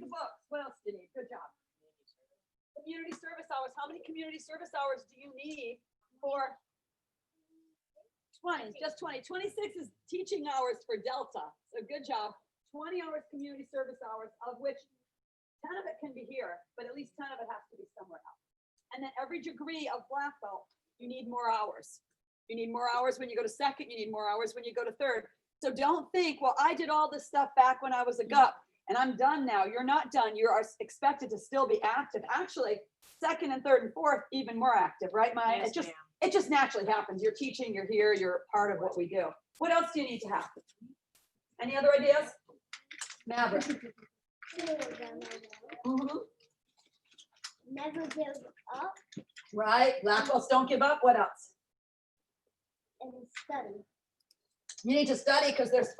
books. What else do you need? Good job. Community service hours. How many community service hours do you need for 20? Just 20. 26 is teaching hours for Delta. So good job. 20 hours community service hours, of which 10 of it can be here, but at least 10 of it has to be somewhere else. And then every degree of black belt, you need more hours. You need more hours when you go to second, you need more hours when you go to third. So don't think, well, I did all this stuff back when I was a GUP and I'm done now. You're not done. You are expected to still be active. Actually, second and third and fourth, even more active, right, Maya? Yes, it just naturally happens. You're teaching, you're here, you're part of what we do. What else do you need to have? Any other ideas? Maverick. Never give up Right, black belts don't give up. What else? and study. You need to study because there's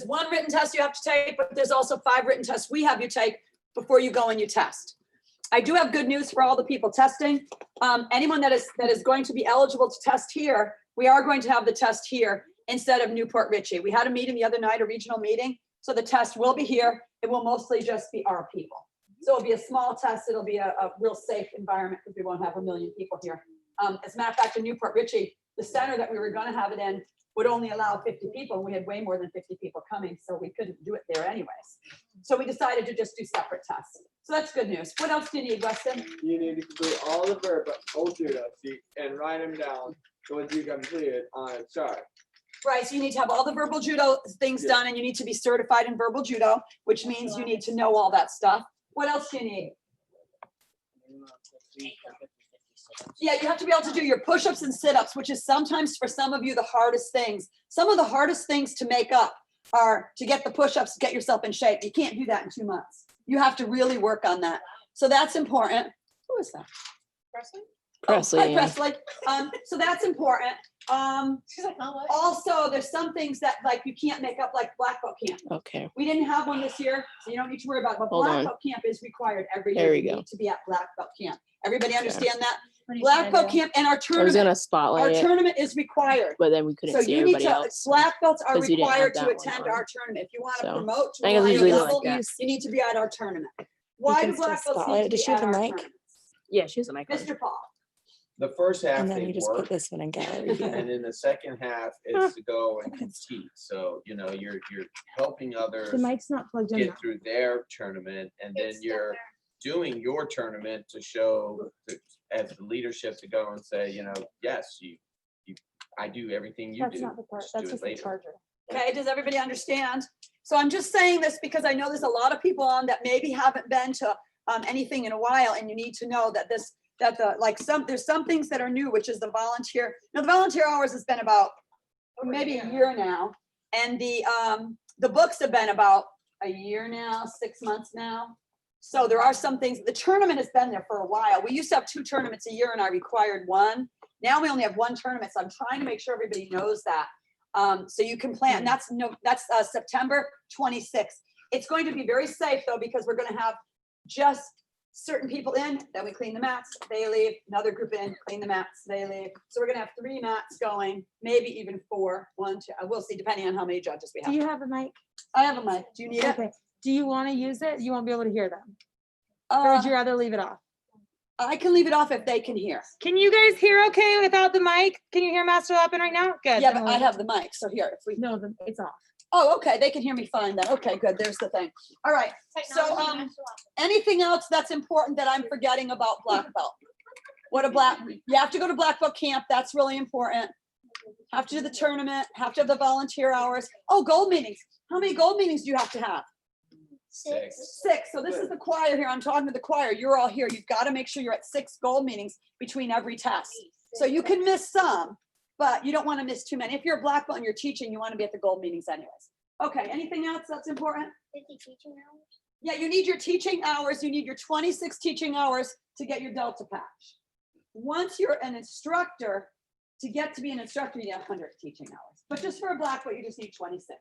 one written test you have to take, but there's also 5 written tests we have you take before you go and you test. I do have good news for all the people testing. Anyone that is going to be eligible to test here, we are going to have the test here instead of Newport Richey. We had a meeting the other night, a regional meeting. So the test will be here. It will mostly just be our people. So it'll be a small test. It'll be a real safe environment because we won't have a million people here. As a matter of fact, in Newport Richey, the center that we were going to have it in would only allow 50 people. And we had way more than 50 people coming, so we couldn't do it there anyways. So we decided to just do separate tests. So that's good news. What else do you need, Weston? You need to complete all the verbal judo and write them down once you completed on a chart. Right, so you need to have all the verbal judo things done, and you need to be certified in verbal judo, which means you need to know all that stuff. What else do you need? Yeah, you have to be able to do your push-ups and sit-ups, which is sometimes for some of you the hardest things. Some of the hardest things to make up are to get the push-ups, get yourself in shape. You can't do that in 2 months. You have to really work on that. So that's important. Who is that? Presley? Presley, Hi, yeah. Presley. So that's important. She's like, how much? Also, there's some things that like you can't make up, like black belt camp. Okay. We didn't have one this year, so you don't need to worry about it. But Hold black on. belt camp is required every year. There we You go. need to be at black belt camp. Everybody understand that? What are you Black trying belt to do? camp and our I was tournament, gonna our spotlight it, tournament is required. but then we couldn't So see you need everybody to, else. black belts are 'cause you didn't have required to that one attend on. our tournament. If you want to So, promote to I a think it's higher usually like level, that. you need to be at our tournament. Why do can black still belts need spotlight to it. Does be she at have a our mic? tournaments? Yeah, she has a mic on. Mr. Paul, The first half And then they you just put work, this one in gallery here. and in the second half it's to go and compete. So you're helping others The mic's not plugged in. get through their tournament, and then you're doing your tournament to show as the leadership to go and say, yes, I do everything you That's do. not the part, just that's do it just the later. charger. okay, does everybody understand? So I'm just saying this because I know there's a lot of people on that maybe haven't been to anything in a while, and you need to know that there's some things that are new, which is the volunteer. Now, the volunteer hours has been about maybe a year now, and the books have been about a year now, 6 months now. So there are some things. The tournament has been there for a while. We used to have 2 tournaments a year, and I required 1. Now we only have 1 tournament, so I'm trying to make sure everybody knows that. So you can plan. That's September 26th. It's going to be very safe though, because we're going to have just certain people in, then we clean the mats, they leave, another group in, clean the mats, they leave. So we're gonna have 3 mats going, maybe even 4, 1, 2, we'll see, depending on how many judges we Do have. you have a mic? I have a mic, do you need it? Okay. Do you want to use it? You won't be able to hear them. Or would you rather leave it off? I can leave it off if they can hear. Can you guys hear okay without the mic? Can you hear Master Lupin right now? Good. Yeah, then but we'll I leave it. have the mic, so here, if we, No, it's off. oh, okay, they can hear me fine then, okay, good, there's the thing. All right, so, anything else that's important that I'm forgetting about black belt? You have to go to black belt camp, that's really important. Have to do the tournament, have to have the volunteer hours. Oh, gold meetings. How many gold meetings do you have to have? 6. 6. So this is the choir here. I'm talking to the choir. You're all here. You've got to make sure you're at 6 gold meetings between every test. So you can miss some, but you don't want to miss too many. If you're a black belt and you're teaching, you want to be at the gold meetings anyways. Okay, anything else that's important? 50 teaching hours. Yeah, you need your teaching hours. You need your 26 teaching hours to get your Delta patch. Once you're an instructor, to get to be an instructor, you need 100 teaching hours. But just for a black belt, you just need 26.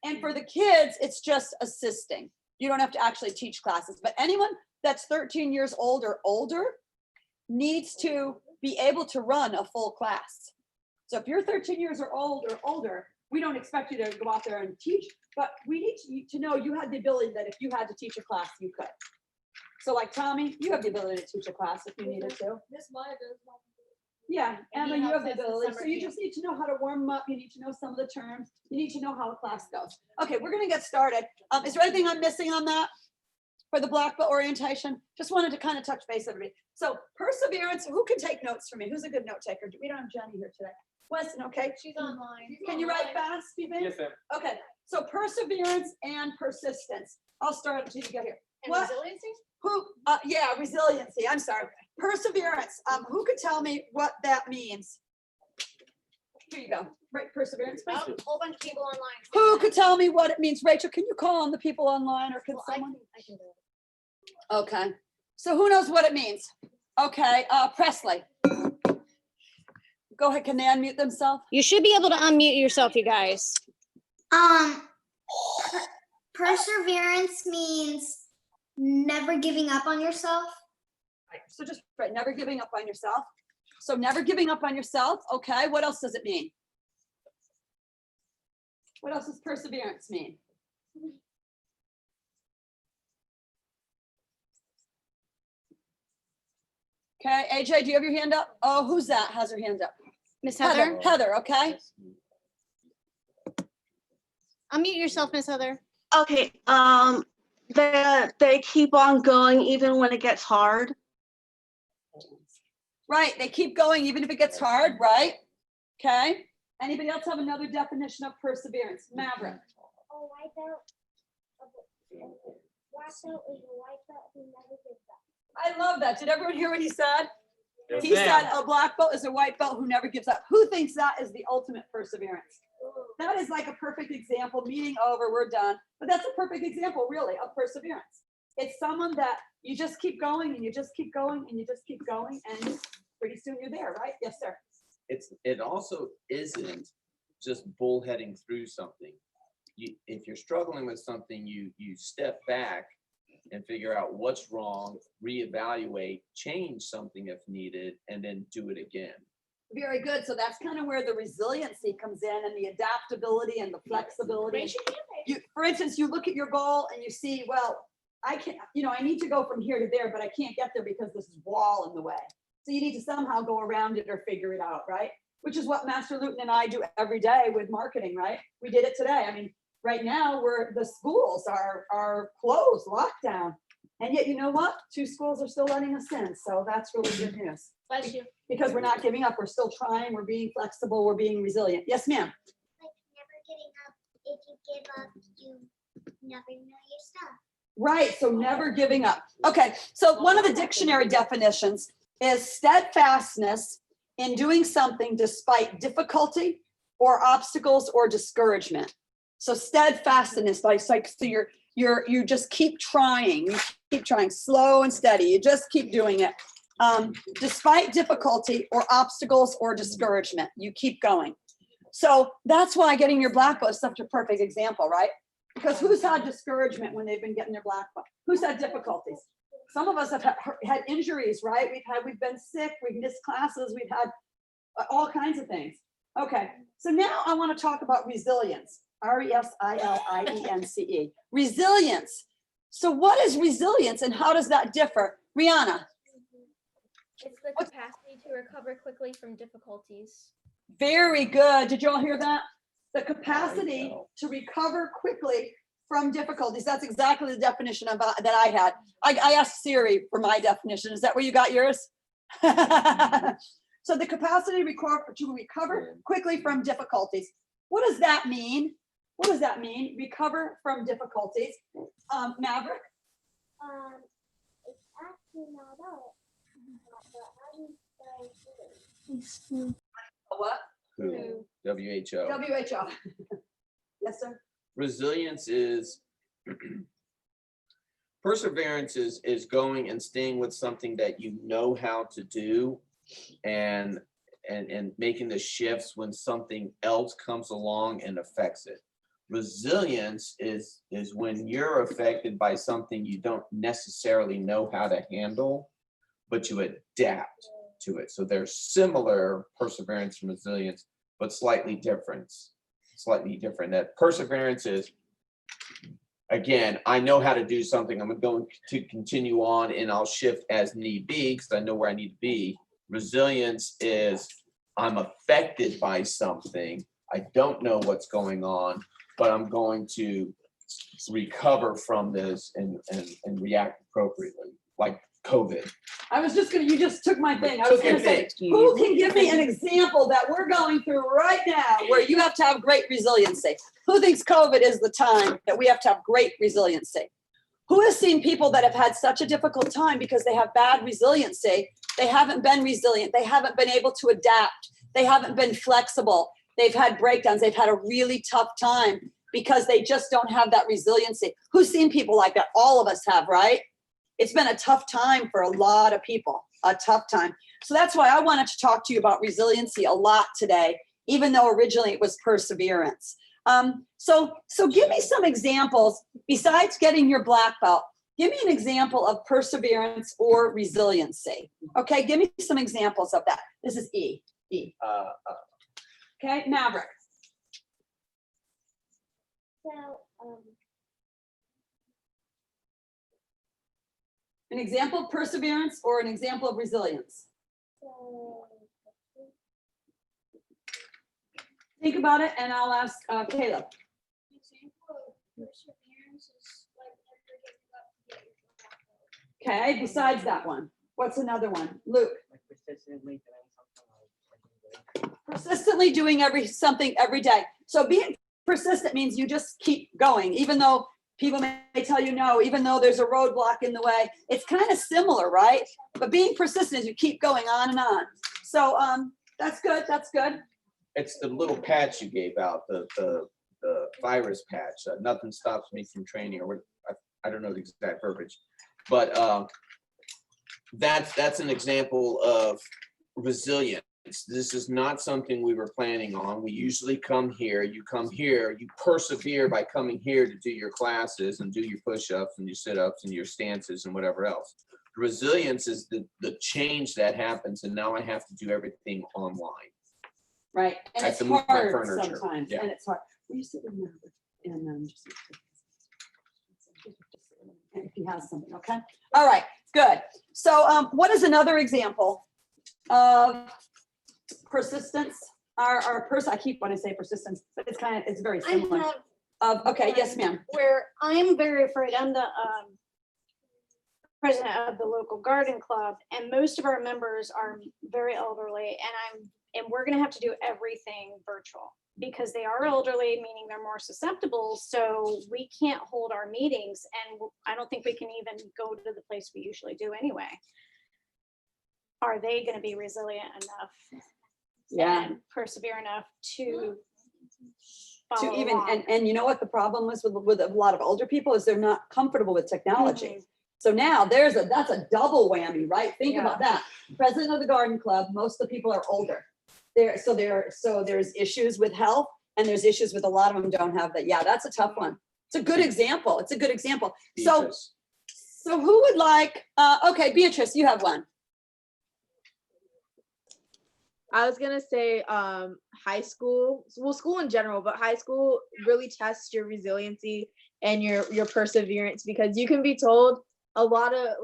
And for the kids, it's just assisting. You don't have to actually teach classes. But anyone that's 13 years old or older needs to be able to run a full class. So if you're 13 years or older, we don't expect you to go out there and teach, but we need you to know you had the ability that if you had to teach a class, you could. So like Tommy, you have the ability to teach a class if you needed to. Miss Maya does. Yeah, And he Emma, you have helps the us in ability. summer So you camp. just need to know how to warm up. You need to know some of the terms. You need to know how a class goes. Okay, we're gonna get started. Is there anything I'm missing on that for the black belt orientation? Just wanted to kind of touch base everybody. So perseverance, who can take notes for me? Who's a good note taker? We don't have Jenny here today. Weston, okay? She's online. Can you write fast, do you think? Yes, ma'am. Okay, so perseverance and persistence. I'll start until you get here. And What? resiliency? Who, yeah, resiliency, I'm sorry. Perseverance, who could tell me what that means? Here you go, right, perseverance. please. A whole bunch of people online. Who could tell me what it means? Rachel, can you call on the people online or can Well, someone? I can do it. Okay, so who knows what it means? Okay, Presley. Go ahead, can they unmute themselves? You should be able to unmute yourself, you guys. Perseverance means never giving up on yourself. Right, so just, right, never giving up on yourself. So never giving up on yourself, okay, what else does it mean? What else does perseverance mean? Okay, AJ, do you have your hand up? Oh, who's that has her hand up? Miss Heather, Heather, okay? unmute yourself, Miss Heather. Okay, they keep on going even when it gets hard. Right, they keep going even if it gets hard, right? Okay, anybody else have another definition of perseverance? Maverick. A white belt. Black belt is a white belt who never gives up. I love that. Did everyone hear what he said? Yes, He said ma'am. a black belt is a white belt who never gives up. Who thinks that is the ultimate perseverance? That is like a perfect example. Meeting over, we're done. But that's a perfect example, really, of perseverance. It's someone that you just keep going and you just keep going and you just keep going and pretty soon you're there, right? Yes, sir. It also isn't just bullheading through something. If you're struggling with something, you step back and figure out what's wrong, reevaluate, change something if needed, and then do it again. Very good. So that's kind of where the resiliency comes in and the adaptability and the flexibility. Raise your hand, baby. For instance, you look at your goal and you see, well, I can't, I need to go from here to there, but I can't get there because this is wall in the way. So you need to somehow go around it or figure it out, right? Which is what Master Luten and I do every day with marketing, right? We did it today. I mean, right now the schools are closed, lockdown. And yet, you know what? 2 schools are still letting us in. So that's really good news. Bless you. Because we're not giving up. We're still trying. We're being flexible. We're being resilient. Yes, ma'am. Like never giving up. If you give up, you never know your stuff. Right. So never giving up. Okay. So one of the dictionary definitions is steadfastness in doing something despite difficulty or obstacles or discouragement. So steadfastness, like so you just keep trying. You keep trying, slow and steady. You just keep doing it. Despite difficulty or obstacles or discouragement, you keep going. So that's why getting your black belt is such a perfect example, right? Because who's had discouragement when they've been getting their black belt? Who's had difficulties? Some of us have had injuries, right? We've been sick, we've missed classes, we've had all kinds of things. Okay, so now I want to talk about resilience. RESILIENCE. Resilience. So what is resilience and how does that differ? Rihanna. It's the capacity to recover quickly from difficulties. Very good. Did you all hear that? The capacity to recover quickly from difficulties. That's exactly the definition that I had. I asked Siri for my definition. Is that where you got yours? So the capacity to recover quickly from difficulties. What does that mean? What does that mean? Recover from difficulties. Maverick? It's actually not out. But What? Who? WHO. WHO. Yes, sir. Resilience is perseverance is going and staying with something that you know how to do and making the shifts when something else comes along and affects it. Resilience is when you're affected by something you don't necessarily know how to handle, but you adapt to it. So there's similar perseverance and resilience, but slightly different. slightly different. That perseverance is, again, I know how to do something. I'm going to continue on and I'll shift as need be because I know where I need to be. Resilience is I'm affected by something. I don't know what's going on, but I'm going to recover from this and react appropriately, like COVID. I was just gonna, you just took my thing. I was Took your gonna say, thing. who can give me an example that we're going through right now where you have to have great resiliency? Who thinks COVID is the time that we have to have great resiliency? Who has seen people that have had such a difficult time because they have bad resiliency? They haven't been resilient. They haven't been able to adapt. They haven't been flexible. They've had breakdowns. They've had a really tough time because they just don't have that resiliency. Who's seen people like that? All of us have, right? It's been a tough time for a lot of people, a tough time. So that's why I wanted to talk to you about resiliency a lot today, even though originally it was perseverance. So give me some examples besides getting your black belt. Give me an example of perseverance or resiliency. Okay, give me some examples of that. This is E. Okay, Maverick. So, An example of perseverance or an example of resilience. so Think about it, and I'll ask Caleb. example of perseverance is like never giving up to get your black belt. Okay, besides that one, what's another one? Luke. Persistently doing something every day. So being persistent means you just keep going, even though people may tell you no, even though there's a roadblock in the way. It's kind of similar, right? But being persistent is you keep going on and on. So that's good. That's good. It's the little patch you gave out, the virus patch. Nothing stops me from training, or what, I don't know the exact verbiage, but that's an example of resilience. This is not something we were planning on. We usually come here, you persevere by coming here to do your classes and do your push-ups and your sit-ups and your stances and whatever else. Resilience is the change that happens, and now I have to do everything online. Right. And I have it's to move my hard furniture. sometimes. Yeah. And it's hard. Will you sit with me and just if he has something, okay? All right, good. So what is another example of persistence? I keep wanting to say persistence, but it's very I similar. have Okay, yes, ma'am. where I'm very afraid. I'm the president of the local garden club, and most of our members are very elderly, and we're gonna have to do everything virtual because they are elderly, meaning they're more susceptible. So we can't hold our meetings, and I don't think we can even go to the place we usually do anyway. Are they gonna be resilient enough? Yeah. And persevere enough to To follow even, along? and you know what the problem was with a lot of older people is they're not comfortable with technology. Mhm. So now that's a double whammy, right? Think Yeah. about that. President of the garden club, most of the people are older. So there's issues with health and there's issues with a lot of them don't have that. Yeah, that's a tough one. It's a good example. It's a good example. So who would like, okay, Beatrice, you have one. I was gonna say high school, well, school in general, but high school really tests your resiliency and your perseverance, because you can be told a lot of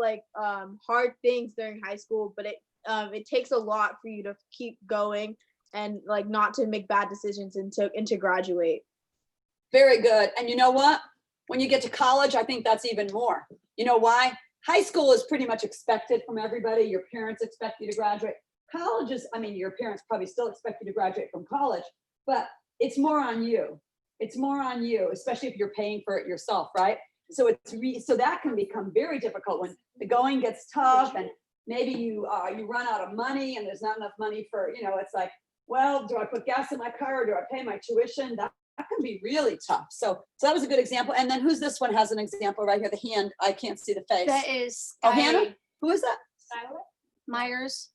hard things during high school, but it takes a lot for you to keep going and not to make bad decisions and to graduate. Very good. And you know what? When you get to college, I think that's even more. You know why? High school is pretty much expected from everybody. Your parents expect you to graduate. College is, your parents probably still expect you to graduate from college, but it's more on you. It's more on you, especially if you're paying for it yourself, right? So so that can become very difficult when the going gets tough and maybe you run out of money and there's not enough money for, it's like, well, do I put gas in my car or do I pay my tuition? That can be really tough. So that was a good example. And then who's this one has an example right here, the hand, I can't see the face. That is Oh, Hannah? Who is that? Skylar? Myers,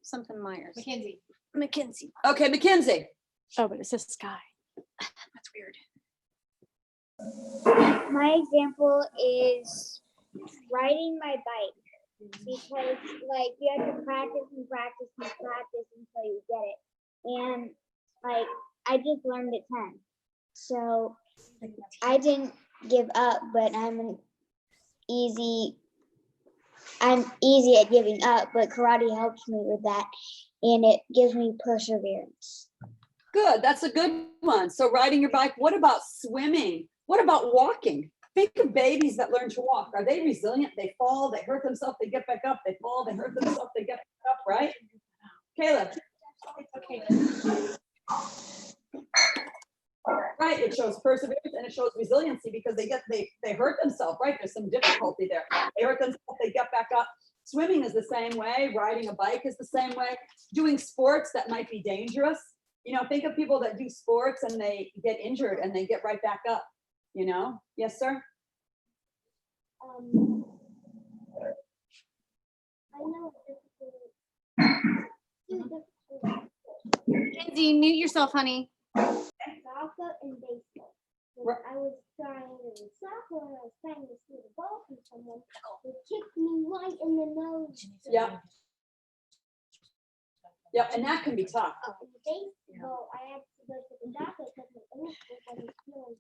something Myers. Mackenzie. McKinsey. Okay, Mackenzie. Oh, but it says Sky. That's weird. My example is riding my bike because you have to practice and practice and practice until you get it. And I just learned at 10. So I didn't give up, but I'm easy at giving up, but karate helps me with that, and it gives me perseverance. Good, that's a good one. So riding your bike, what about swimming? What about walking? Think of babies that learn to walk. Are they resilient? They fall, they hurt themselves, they get back up, they fall, they hurt themselves, they get back up, right? Caleb. Right, it shows perseverance and it shows resiliency because they hurt themselves, right? There's some difficulty there. They hurt themselves, they get back up. Swimming is the same way, riding a bike is the same way. Doing sports that might be dangerous. You know, think of people that do sports and they get injured and they get right back up, you know? Yes, sir? I know Kenzie, mute yourself, honey. soccer and baseball. When Right. I was trying to do soccer and I was trying to steal the ball from someone, they kicked me right in the nose. Yeah. Yeah, and that can be tough. In baseball, I had to go to the doctor because my ankle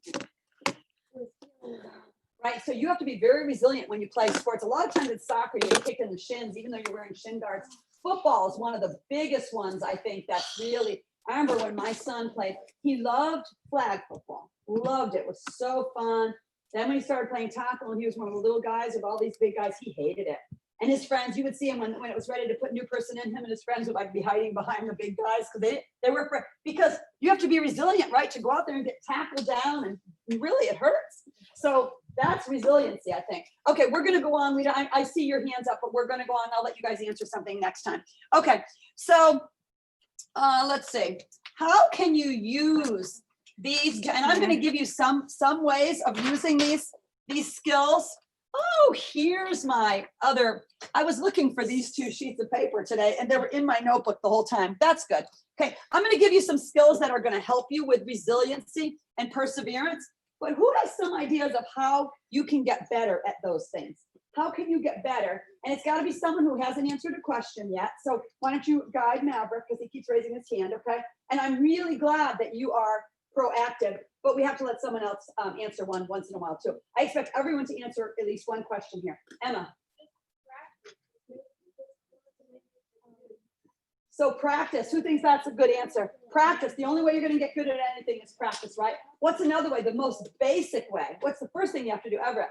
was feeling bad. Right, so you have to be very resilient when you play sports. A lot of times in soccer, you get kicked in the shins, even though you're wearing shin guards. Football is one of the biggest ones, I think, that's really, I remember when my son played, he loved flag football, loved it, it was so fun. Then when he started playing tackle and he was one of the little guys with all these big guys, he hated it. And his friends, you would see him when it was ready to put a new person in, him and his friends would like be hiding behind the big guys because they were afraid. Because you have to be resilient, right? To go out there and get tackled down and really it hurts. So that's resiliency, I think. Okay, we're gonna go on. I see your hands up, but we're gonna go on. I'll let you guys answer something next time. Okay, so let's see. How can you use these? And I'm gonna give you some ways of using these skills. Oh, here's my other, I was looking for these 2 sheets of paper today and they were in my notebook the whole time. That's good. Okay, I'm gonna give you some skills that are gonna help you with resiliency and perseverance. But who has some ideas of how you can get better at those things? How can you get better? And it's gotta be someone who hasn't answered a question yet. So why don't you guide Maverick, because he keeps raising his hand, okay? And I'm really glad that you are proactive, but we have to let someone else answer one once in a while too. I expect everyone to answer at least one question here. Emma. So practice, who thinks that's a good answer? Practice, the only way you're gonna get good at anything is practice, right? What's another way, the most basic way? What's the first thing you have to do, Everett?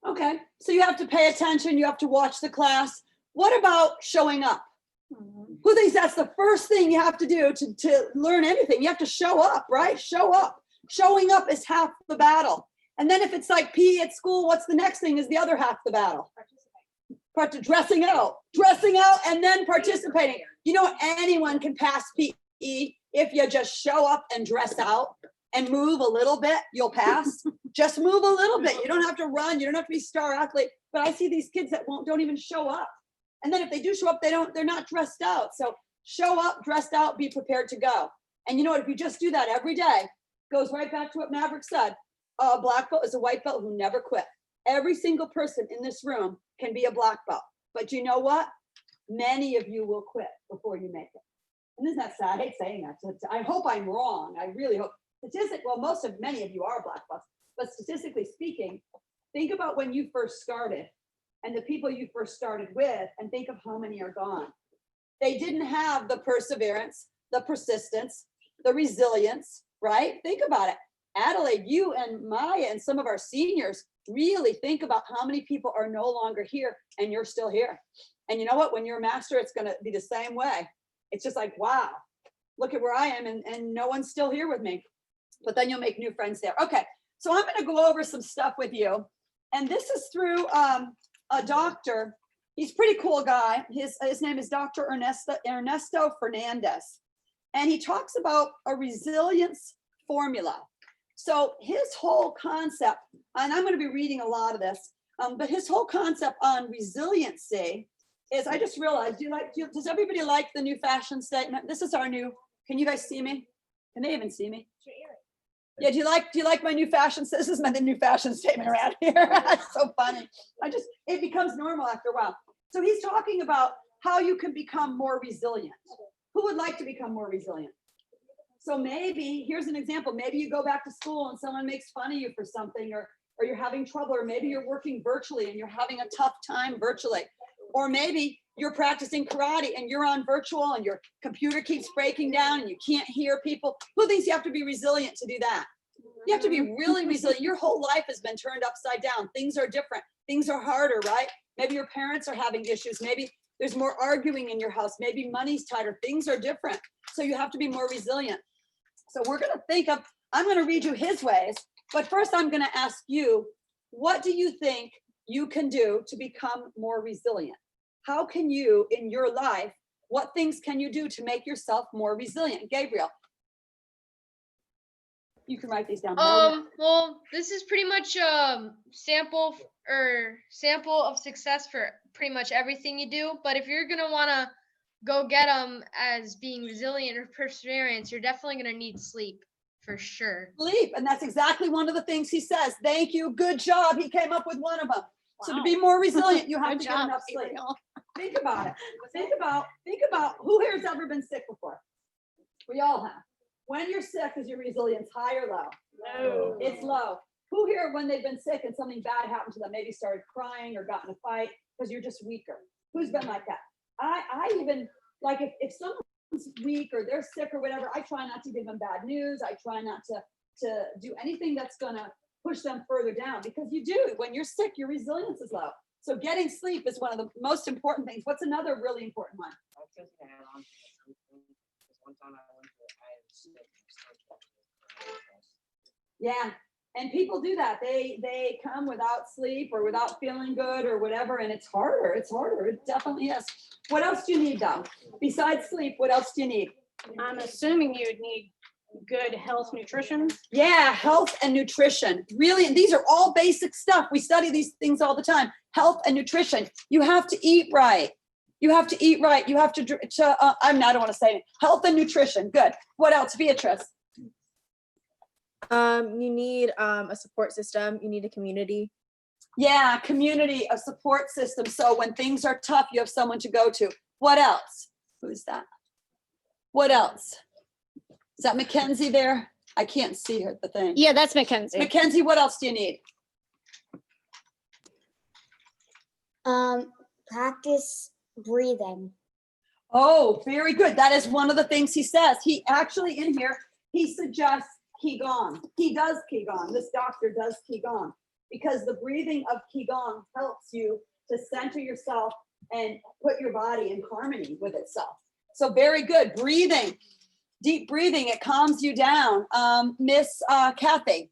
Okay, so you have to pay attention, you have to watch the class. What about showing up? Who thinks that's the first thing you have to do to learn anything? You have to show up, right? Show up. Showing up is half the battle. And then if it's like PE at school, what's the next thing is the other half the battle? Dressing out, and then participating. You know, anyone can pass PE if you just show up and dress out and move a little bit, you'll pass. Just move a little bit. You don't have to run. You don't have to be star athlete. But I see these kids that don't even show up. And then if they do show up, they're not dressed out. So show up, dressed out, be prepared to go. And you know what, if you just do that every day, goes right back to what Maverick said. A black belt is a white belt who never quit. Every single person in this room can be a black belt. But you know what? Many of you will quit before you make it. And isn't that sad? I hate saying that. I hope I'm wrong. I really hope. Many of you are black belts. But statistically speaking, think about when you first started and the people you first started with, and think of how many are gone. They didn't have the perseverance, the persistence, the resilience, right? Think about it. Adelaide, you and Maya and some of our seniors really think about how many people are no longer here and you're still here. And you know what? When you're a master, it's going to be the same way. It's just like, wow, look at where I am and no one's still here with me. But then you'll make new friends there. Okay, so I'm going to go over some stuff with you. And this is through a doctor. He's a pretty cool guy. His name is Dr. Ernesto Fernandez. And he talks about a resilience formula. So his whole concept, and I'm going to be reading a lot of this, but his whole concept on resiliency is I just realized, does everybody like the new fashion statement? This is our new, can you guys see me? Can they even see me? Yeah, do you like my new fashion? This is my new fashion statement around here. It's so funny. It becomes normal after a while. So he's talking about how you can become more resilient. Who would like to become more resilient? So maybe, here's an example. Maybe you go back to school and someone makes fun of you for something, or you're having trouble, or maybe you're working virtually and you're having a tough time virtually. Or maybe you're practicing karate and you're on virtual and your computer keeps breaking down and you can't hear people. Who thinks you have to be resilient to do that? You have to be really resilient. Your whole life has been turned upside down. Things are different. Things are harder, right? Maybe your parents are having issues. Maybe there's more arguing in your house. Maybe money's tighter. Things are different. So you have to be more resilient. So we're going to think of, I'm going to read you his ways, but first I'm going to ask you, what do you think you can do to become more resilient? How can you, in your life, what things can you do to make yourself more resilient? Gabriel, you can write these down. Well, this is pretty much sample of success for pretty much everything you do. But if you're gonna wanna go get them as being resilient or perseverance, you're definitely gonna need sleep for sure. Sleep, and that's exactly one of the things he says. Thank you, good job. He came up with one of them. So to be more resilient, you have to get enough sleep. Think about it. Think about who here has ever been sick before? We all have. When you're sick, is your resilience high or low? No. It's low. Who here, when they've been sick and something bad happened to them, maybe started crying or got in a fight because you're just weaker? Who's been like that? I even, like, if someone's weak or they're sick or whatever, I try not to give them bad news. I try not to do anything that's gonna push them further down, because you do. When you're sick, your resilience is low. So getting sleep is one of the most important things. What's another really important one? Yeah, and people do that. They come without sleep or without feeling good or whatever, and it's harder. It's harder. It definitely is. What else do you need, though? Besides sleep, what else do you need? I'm assuming you'd need good health nutrition. Yeah, health and nutrition. Really, and these are all basic stuff. We study these things all the time. Health and nutrition. You have to eat right. You have to eat right. You have to I don't want to say it. Health and nutrition. Good. What else, Beatrice? You need a support system. You need a community. Yeah, community, a support system. So when things are tough, you have someone to go to. What else? Who's that? What else? Is that Mackenzie there? I can't see her, the thing. Yeah, that's Mackenzie. Mackenzie, what else do you need? Practice breathing. Oh, very good. That is one of the things he says. He actually, in here, he suggests Qigong. He does Qigong. This doctor does Qigong, because the breathing of Qigong helps you to center yourself and put your body in harmony with itself. So very good. Breathing, deep breathing, it calms you down. Miss Kathy.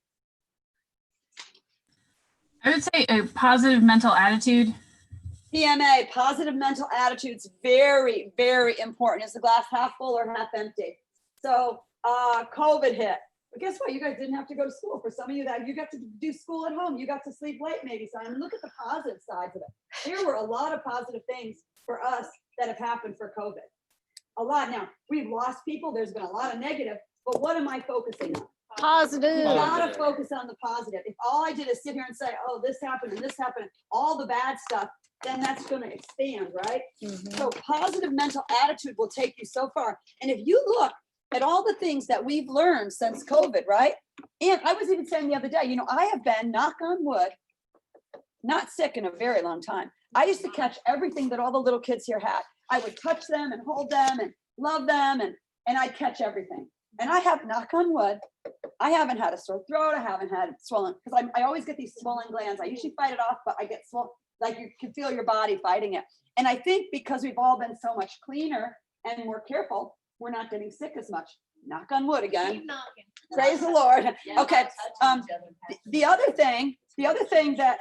I would say a positive mental attitude. PMA, positive mental attitudes, very, very important. Is the glass half full or half empty? So COVID hit. But guess what? You guys didn't have to go to school. For some of you that you got to do school at home, you got to sleep late maybe. So I mean, look at the positive sides of it. There were a lot of positive things for us that have happened for COVID. A lot. Now, we've lost people. There's been a lot of negative, but what am I focusing on? Positive. You gotta focus on the positive. If all I did is sit here and say, oh, this happened and this happened, all the bad stuff, then that's gonna expand, right? So positive mental attitude will take you so far. And if you look at all the things that we've learned since COVID, right? And I was even saying the other day, you know, I have been, knock on wood, not sick in a very long time. I used to catch everything that all the little kids here had. I would touch them and hold them and love them, and I'd catch everything. And I have, knock on wood, I haven't had a sore throat. I haven't had swollen, because I always get these swollen glands. I usually fight it off, but I get swollen, like you can feel your body fighting it. And I think because we've all been so much cleaner and more careful, we're not getting sick as much. Knock on wood again. Praise the Lord. Okay. The other thing that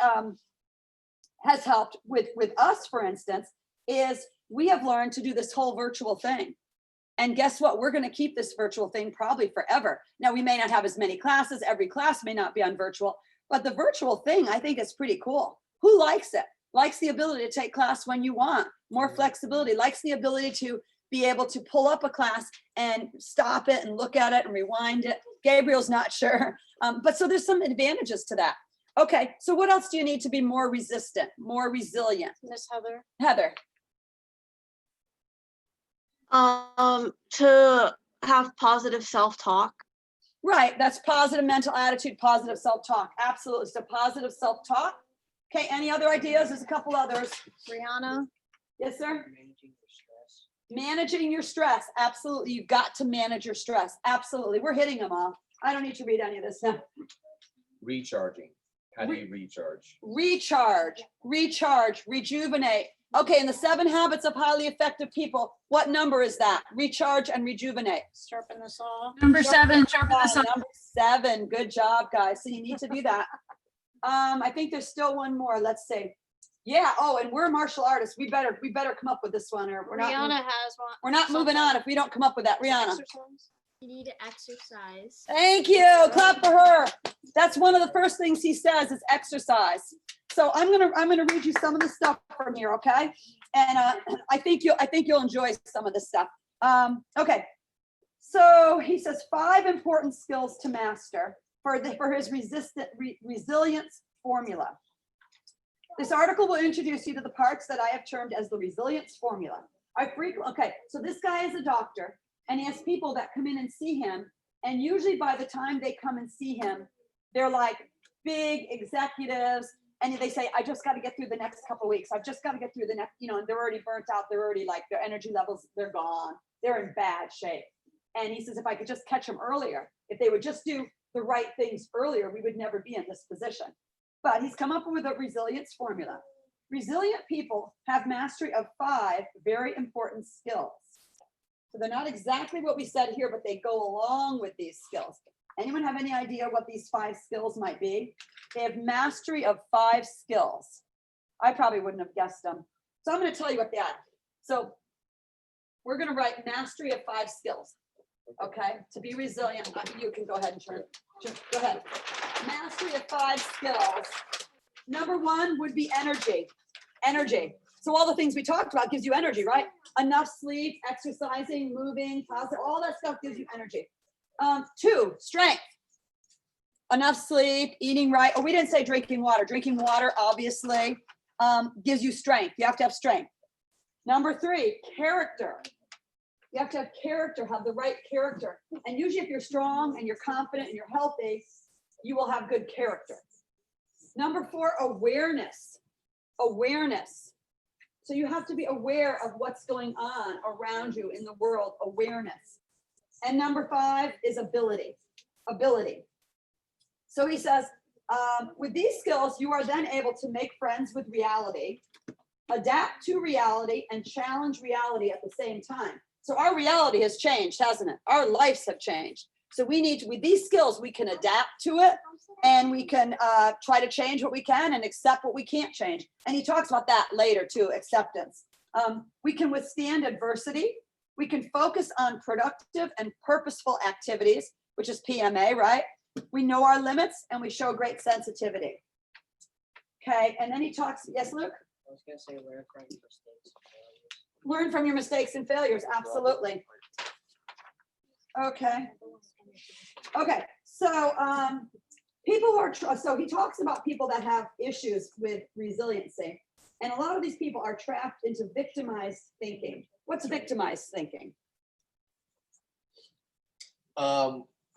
has helped with us, for instance, is we have learned to do this whole virtual thing. And guess what? We're going to keep this virtual thing probably forever. Now, we may not have as many classes. Every class may not be on virtual, but the virtual thing, I think, is pretty cool. Who likes it? likes the ability to take class when you want, more flexibility, likes the ability to be able to pull up a class and stop it and look at it and rewind it. Gabriel's not sure. But so there's some advantages to that. Okay, so what else do you need to be more resistant, more resilient? Miss Heather. Heather. To have positive self-talk. Right, that's positive mental attitude, positive self-talk. Absolutely, so positive self-talk. Okay, any other ideas? There's a couple others. Brianna. Yes, sir? Managing your stress. Absolutely, you've got to manage your stress. Absolutely, we're hitting them all. I don't need to read any of this now. Recharging. How do you recharge? Recharge, rejuvenate. Okay, in the 7 habits of highly effective people, what number is that? Recharge and rejuvenate. Sharpen the saw. Number 7, sharpen the saw. Number 7, good job, guys. So you need to do that. I think there's still one more. Let's see. Yeah. Oh, and we're martial artists. We better come up with this one, or we're Brianna not. has one. We're not moving on if we don't come up with that. Rihanna. Exercise. You need to exercise. Thank you. Clap for her. That's one of the first things he says is exercise. So I'm gonna read you some of the stuff from here, okay? And I think you'll enjoy some of this stuff. Okay. So he says 5 important skills to master for his resilience formula. This article will introduce you to the parts that I have termed as the resilience formula. Okay, so this guy is a doctor, and he has people that come in and see him, and usually by the time they come and see him, they're like big executives, and they say, I just got to get through the next couple of weeks. I've just got to get through the next, and they're already burnt out. They're already like, their energy levels, they're gone. They're in bad shape. And he says, if I could just catch them earlier, if they would just do the right things earlier, we would never be in this position. But he's come up with a resilience formula. Resilient people have mastery of 5 very important skills. So they're not exactly what we said here, but they go along with these skills. Anyone have any idea what these 5 skills might be? They have mastery of 5 skills. I probably wouldn't have guessed them. So I'm going to tell you what they are. So we're going to write mastery of 5 skills. Okay, to be resilient, you can go ahead and turn. Go ahead. Mastery of 5 skills. Number 1 would be energy. Energy. So all the things we talked about gives you energy, right? Enough sleep, exercising, moving, positive, all that stuff gives you energy. 2, strength. Enough sleep, eating right. Oh, we didn't say drinking water. Drinking water obviously gives you strength. You have to have strength. Number 3, character. You have to have character, have the right character. And usually if you're strong and you're confident and you're healthy, you will have good character. Number 4, awareness. Awareness. So you have to be aware of what's going on around you in the world, awareness. And number 5 is ability. Ability. So he says, with these skills, you are then able to make friends with reality, adapt to reality, and challenge reality at the same time. So our reality has changed, hasn't it? Our lives have changed. So we need to, with these skills, we can adapt to it, and we can try to change what we can and accept what we can't change. And he talks about that later too, acceptance. We can withstand adversity. We can focus on productive and purposeful activities, which is PMA, right? We know our limits and we show great sensitivity. Okay, and then he talks, yes, Luke? I was gonna say learn from your mistakes. Learn from your mistakes and failures, absolutely. Okay. Okay, so people who are, so he talks about people that have issues with resiliency. And a lot of these people are trapped into victimized thinking. What's victimized thinking?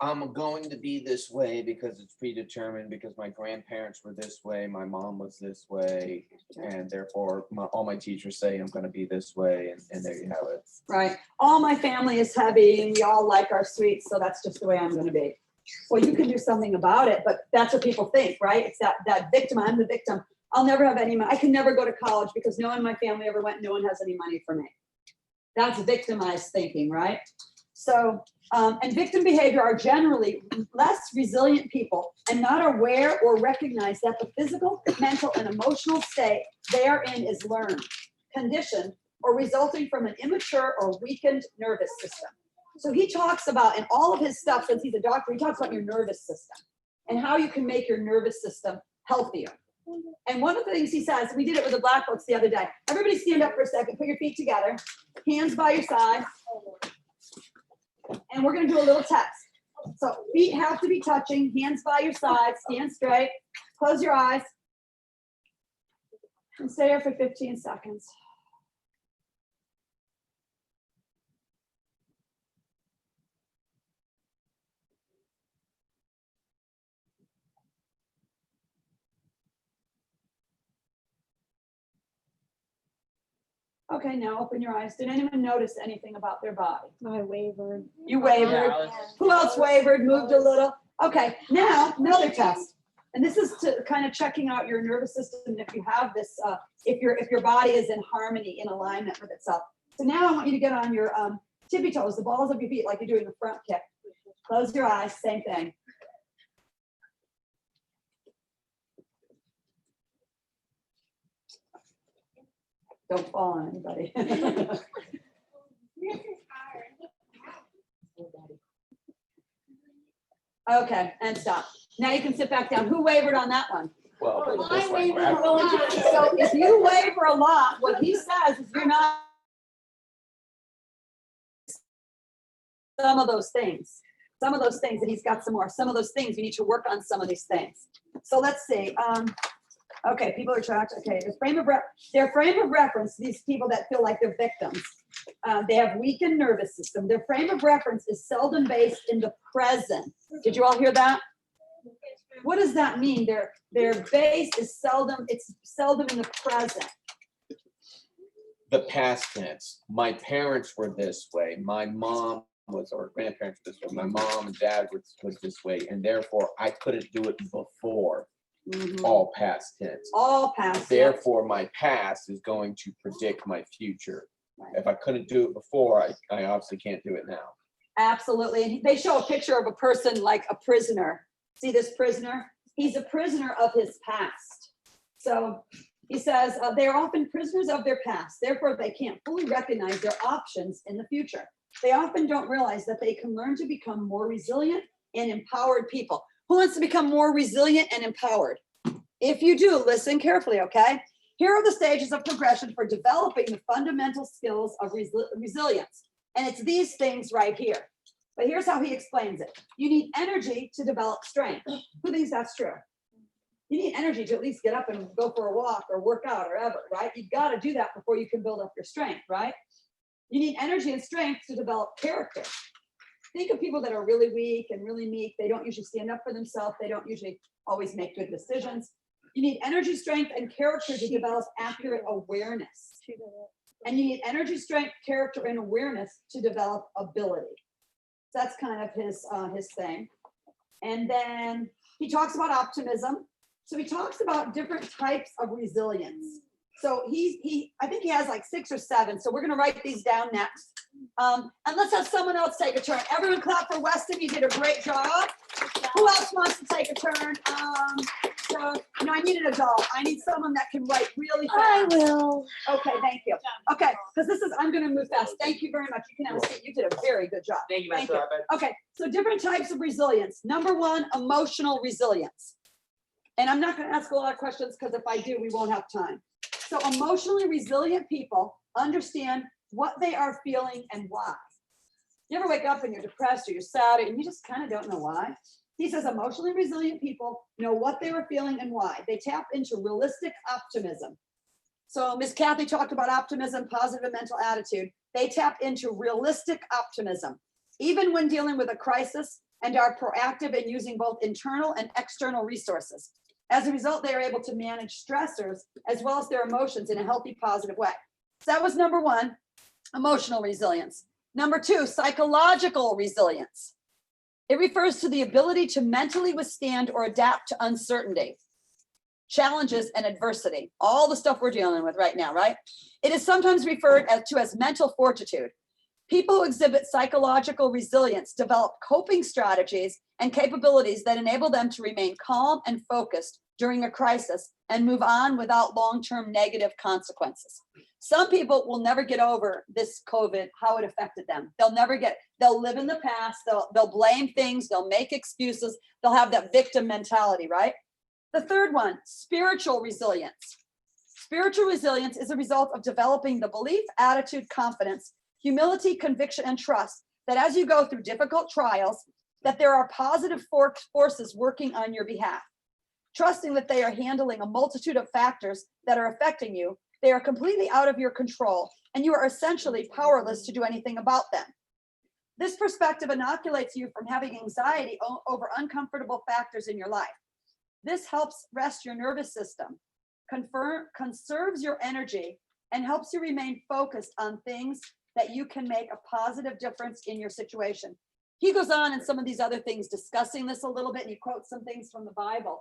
I'm going to be this way because it's predetermined, because my grandparents were this way, my mom was this way, and therefore all my teachers say I'm going to be this way, and there you have it. Right. All my family is heavy and we all like our sweets, so that's just the way I'm going to be. Well, you can do something about it, but that's what people think, right? It's that victim. I'm the victim. I'll never have any money. I can never go to college because no one in my family ever went. No one has any money for me. That's victimized thinking, right? So, and victim behavior are generally less resilient people and not aware or recognize that the physical, mental, and emotional state they are in is learned, conditioned, or resulting from an immature or weakened nervous system. So he talks about, in all of his stuff, since he's a doctor, he talks about your nervous system and how you can make your nervous system healthier. And one of the things he says, we did it with the black books the other day. Everybody stand up for a second, put your feet together, hands by your side. And we're gonna do a little test. So feet have to be touching, hands by your side, stand straight, close your eyes. And stay there for 15 seconds. Okay, now open your eyes. Did anyone notice anything about their body? I wavered. You wavered. Who else wavered, moved a little? Okay, now another test. And this is to kind of checking out your nervous system if you have this, if your body is in harmony, in alignment with itself. So now I want you to get on your tippy toes, the balls of your feet, like you're doing a front kick. Close your eyes, same thing. Don't fall on anybody. Okay, and stop. Now you can sit back down. Who wavered on that one? Well, put it this I way, wavered right? a lot. So if you waver a lot, what he says is you're not some of those things. Some of those things, and he's got some more. Some of those things, you need to work on some of these things. So let's see. Okay, people are trapped. Okay, their frame of reference, these people that feel like they're victims, they have weakened nervous system. Their frame of reference is seldom based in the present. Did you all hear that? What does that mean? Their base is seldom in the present. The past tense. My parents were this way. My mom was, or grandparents were this way. My mom and dad was this way, and therefore I couldn't do it before. Mhm. All past tense. All past. Therefore, my past is going to predict my future. Right. If I couldn't do it before, I obviously can't do it now. Absolutely. And they show a picture of a person like a prisoner. See this prisoner? He's a prisoner of his past. So he says they are often prisoners of their past. Therefore, they can't fully recognize their options in the future. They often don't realize that they can learn to become more resilient and empowered people. Who wants to become more resilient and empowered? If you do, listen carefully, okay? Here are the stages of progression for developing the fundamental skills of resilience. And it's these things right here. But here's how he explains it. You need energy to develop strength. Who thinks that's true? You need energy to at least get up and go for a walk or work out or ever, right? You've got to do that before you can build up your strength, right? You need energy and strength to develop character. Think of people that are really weak and really meek. They don't usually stand up for themselves. They don't usually always make good decisions. You need energy, strength, and character to develop accurate awareness. And you need energy, strength, character, and awareness to develop ability. So that's kind of his thing. And then he talks about optimism. So he talks about different types of resilience. So I think he has like 6 or 7. So we're going to write these down next. And let's have someone else take a turn. Everyone clap for Weston. You did a great job. Who else wants to take a turn? I need an adult. I need someone that can write really fast. I will. Okay, thank you. Okay, because I'm going to move fast. Thank you very much. You can have a seat. You did a very good job. Thank you, Thank Master you. Rabbit. Okay, so different types of resilience. Number 1, emotional resilience. And I'm not going to ask a lot of questions because if I do, we won't have time. So emotionally resilient people understand what they are feeling and why. You ever wake up and you're depressed or you're sad and you just kind of don't know why? He says emotionally resilient people know what they were feeling and why. They tap into realistic optimism. So Miss Kathy talked about optimism, positive mental attitude. They tap into realistic optimism, even when dealing with a crisis, and are proactive in using both internal and external resources. As a result, they are able to manage stressors as well as their emotions in a healthy, positive way. So that was number 1, emotional resilience. Number 2, psychological resilience. It refers to the ability to mentally withstand or adapt to uncertainty, challenges, and adversity. All the stuff we're dealing with right now, right? It is sometimes referred to as mental fortitude. People who exhibit psychological resilience develop coping strategies and capabilities that enable them to remain calm and focused during a crisis and move on without long-term negative consequences. Some people will never get over this COVID, how it affected them. They'll live in the past, they'll blame things, they'll make excuses, they'll have that victim mentality, right? The third one, spiritual resilience. Spiritual resilience is a result of developing the belief, attitude, confidence, humility, conviction, and trust that as you go through difficult trials, that there are positive forces working on your behalf. Trusting that they are handling a multitude of factors that are affecting you, they are completely out of your control, and you are essentially powerless to do anything about them. This perspective inoculates you from having anxiety over uncomfortable factors in your life. This helps rest your nervous system, conserves your energy, and helps you remain focused on things that you can make a positive difference in your situation. He goes on in some of these other things discussing this a little bit, and he quotes some things from the Bible.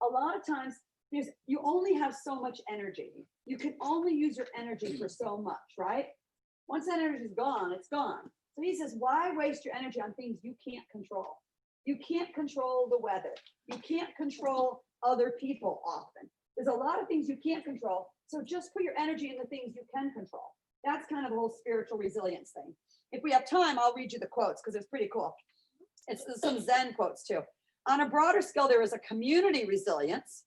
A lot of times, you only have so much energy. You can only use your energy for so much, right? Once that energy is gone, it's gone. So he says, why waste your energy on things you can't control? You can't control the weather. You can't control other people often. There's a lot of things you can't control. So just put your energy in the things you can control. That's kind of the whole spiritual resilience thing. If we have time, I'll read you the quotes because it's pretty cool. It's some Zen quotes too. On a broader scale, there is a community resilience.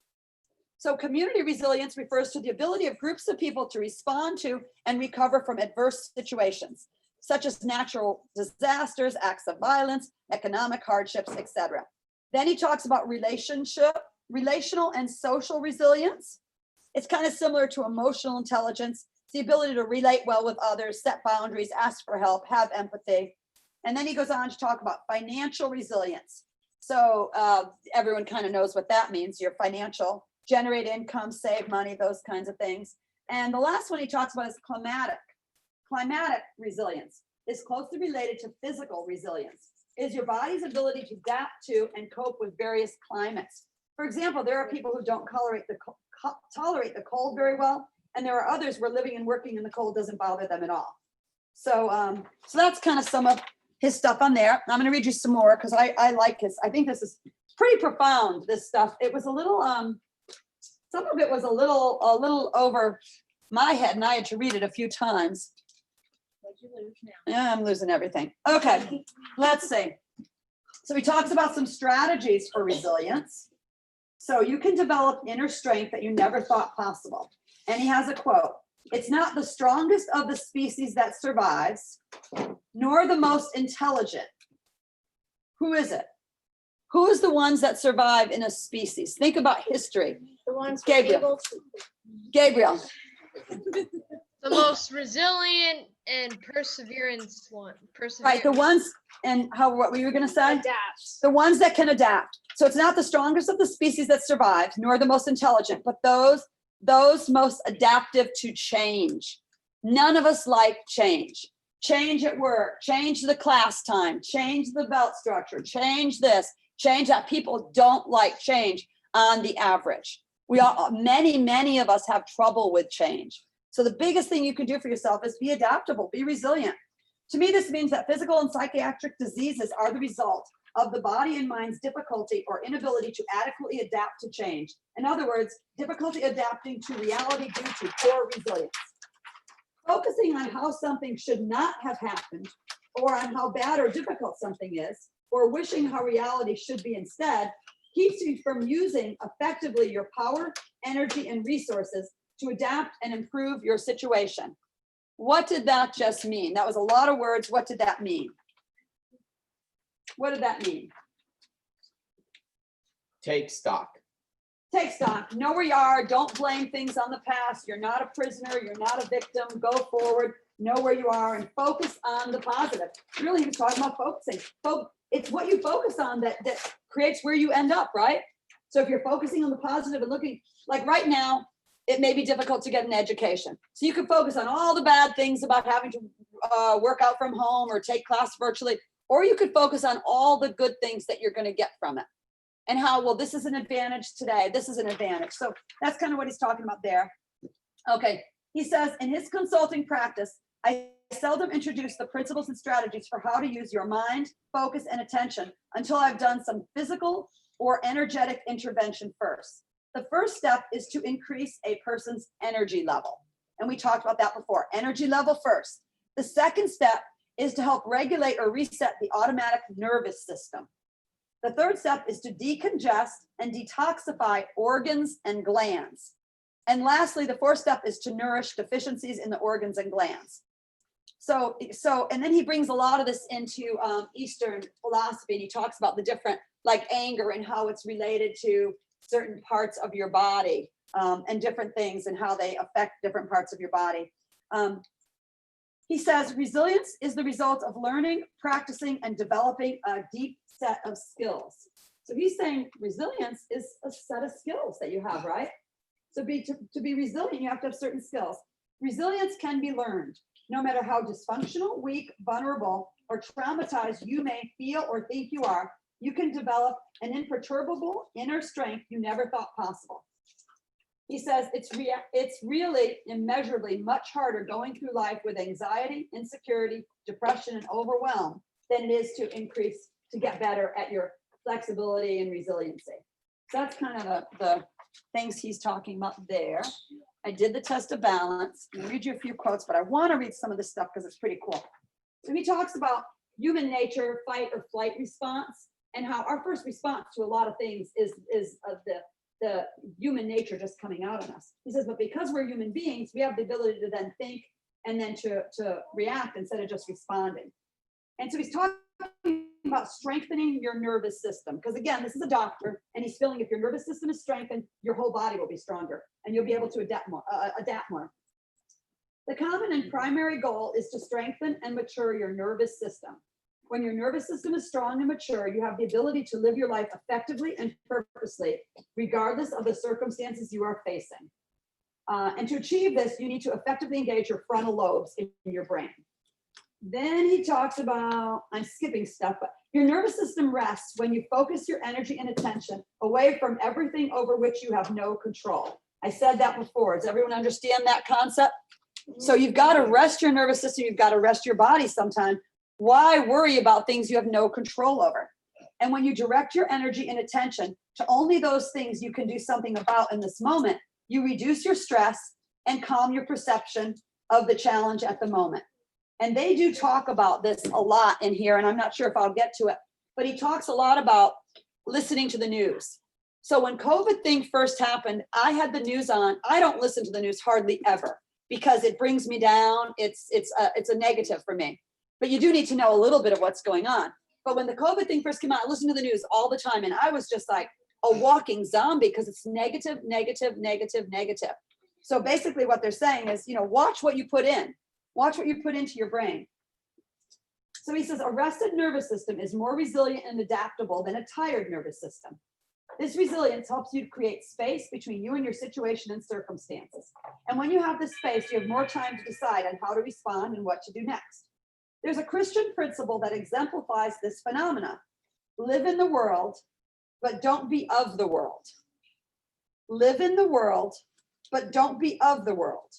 So community resilience refers to the ability of groups of people to respond to and recover from adverse situations, such as natural disasters, acts of violence, economic hardships, etc. Then he talks about relational and social resilience. It's kind of similar to emotional intelligence. It's the ability to relate well with others, set boundaries, ask for help, have empathy. And then he goes on to talk about financial resilience. So everyone kind of knows what that means. Your financial, generate income, save money, those kinds of things. And the last one he talks about is climatic. Climatic resilience is closely related to physical resilience. It is your body's ability to adapt to and cope with various climates. For example, there are people who don't tolerate the cold very well, and there are others where living and working in the cold doesn't bother them at all. So, so that's kind of some of his stuff on there. I'm going to read you some more because I like his. I think this is pretty profound. This stuff. It was a little. Some of it was a little over my head, and I had to read it a few times. What'd you lose now? Yeah, I'm losing everything. Okay, let's see. So he talks about some strategies for resilience. So you can develop inner strength that you never thought possible. And he has a quote. It's not the strongest of the species that survives, nor the most intelligent. Who is it? Who is the ones that survive in a species? Think about history. The ones Gabriel. able to Gabriel. The most resilient and perseverance one. Right, the ones, and what were you going to say? adapt. The ones that can adapt. So it's not the strongest of the species that survive, nor the most intelligent, but those most adaptive to change. None of us like change. Change at work, change the class time, change the belt structure, change this, change that. People don't like change on the average. Many of us have trouble with change. So the biggest thing you can do for yourself is be adaptable, be resilient. To me, this means that physical and psychiatric diseases are the result of the body and mind's difficulty or inability to adequately adapt to change. In other words, difficulty adapting to reality due to poor resilience. Focusing on how something should not have happened, or on how bad or difficult something is, or wishing how reality should be instead, keeps you from using effectively your power, energy, and resources to adapt and improve your situation. What did that just mean? That was a lot of words. What did that mean? What did that mean? Take stock. Take stock. Know where you are. Don't blame things on the past. You're not a prisoner. You're not a victim. Go forward. Know where you are and focus on the positive. Really, he was talking about focusing. It's what you focus on that creates where you end up, right? So if you're focusing on the positive and looking, like right now, it may be difficult to get an education. So you can focus on all the bad things about having to work out from home or take class virtually, or you could focus on all the good things that you're going to get from it. And how, well, this is an advantage today. This is an advantage. So that's kind of what he's talking about there. Okay. He says, in his consulting practice, I seldom introduce the principles and strategies for how to use your mind, focus, and attention until I've done some physical or energetic intervention first. The first step is to increase a person's energy level. And we talked about that before. Energy level first. The second step is to help regulate or reset the automatic nervous system. The third step is to decongest and detoxify organs and glands. And lastly, the fourth step is to nourish deficiencies in the organs and glands. So, and then he brings a lot of this into Eastern philosophy, and he talks about the different, like anger and how it's related to certain parts of your body, and different things and how they affect different parts of your body. He says resilience is the result of learning, practicing, and developing a deep set of skills. So he's saying resilience is a set of skills that you have, right? So to be resilient, you have to have certain skills. Resilience can be learned. No matter how dysfunctional, weak, vulnerable, or traumatized you may feel or think you are, you can develop an imperturbable inner strength you never thought possible. He says it's really immeasurably much harder going through life with anxiety, insecurity, depression, and overwhelm than it is to get better at your flexibility and resiliency. So that's kind of the things he's talking about there. I did the test of balance. I'll read you a few quotes, but I want to read some of this stuff because it's pretty cool. So he talks about human nature, fight or flight response, and how our first response to a lot of things is the human nature just coming out of us. He says, but because we're human beings, we have the ability to then think and then to react instead of just responding. And so he's talking about strengthening your nervous system. Because again, this is a doctor, and he's feeling if your nervous system is strengthened, your whole body will be stronger, and you'll be able to adapt more. The common and primary goal is to strengthen and mature your nervous system. When your nervous system is strong and mature, you have the ability to live your life effectively and purposely, regardless of the circumstances you are facing. And to achieve this, you need to effectively engage your frontal lobes in your brain. Then he talks about, I'm skipping stuff, but your nervous system rests when you focus your energy and attention away from everything over which you have no control. I said that before. Does everyone understand that concept? So you've got to rest your nervous system. You've got to rest your body sometime. Why worry about things you have no control over? And when you direct your energy and attention to only those things you can do something about in this moment, you reduce your stress and calm your perception of the challenge at the moment. And they do talk about this a lot in here, and I'm not sure if I'll get to it, but he talks a lot about listening to the news. So when COVID thing first happened, I had the news on. I don't listen to the news hardly ever because it brings me down. It's a negative for me. But you do need to know a little bit of what's going on. But when the COVID thing first came out, I listened to the news all the time, and I was just like a walking zombie because it's negative, negative, negative, negative. So basically what they're saying is, watch what you put in. Watch what you put into your brain. So he says, a rested nervous system is more resilient and adaptable than a tired nervous system. This resilience helps you to create space between you and your situation and circumstances. And when you have this space, you have more time to decide on how to respond and what to do next. There's a Christian principle that exemplifies this phenomena. Live in the world, but don't be of the world. Live in the world, but don't be of the world.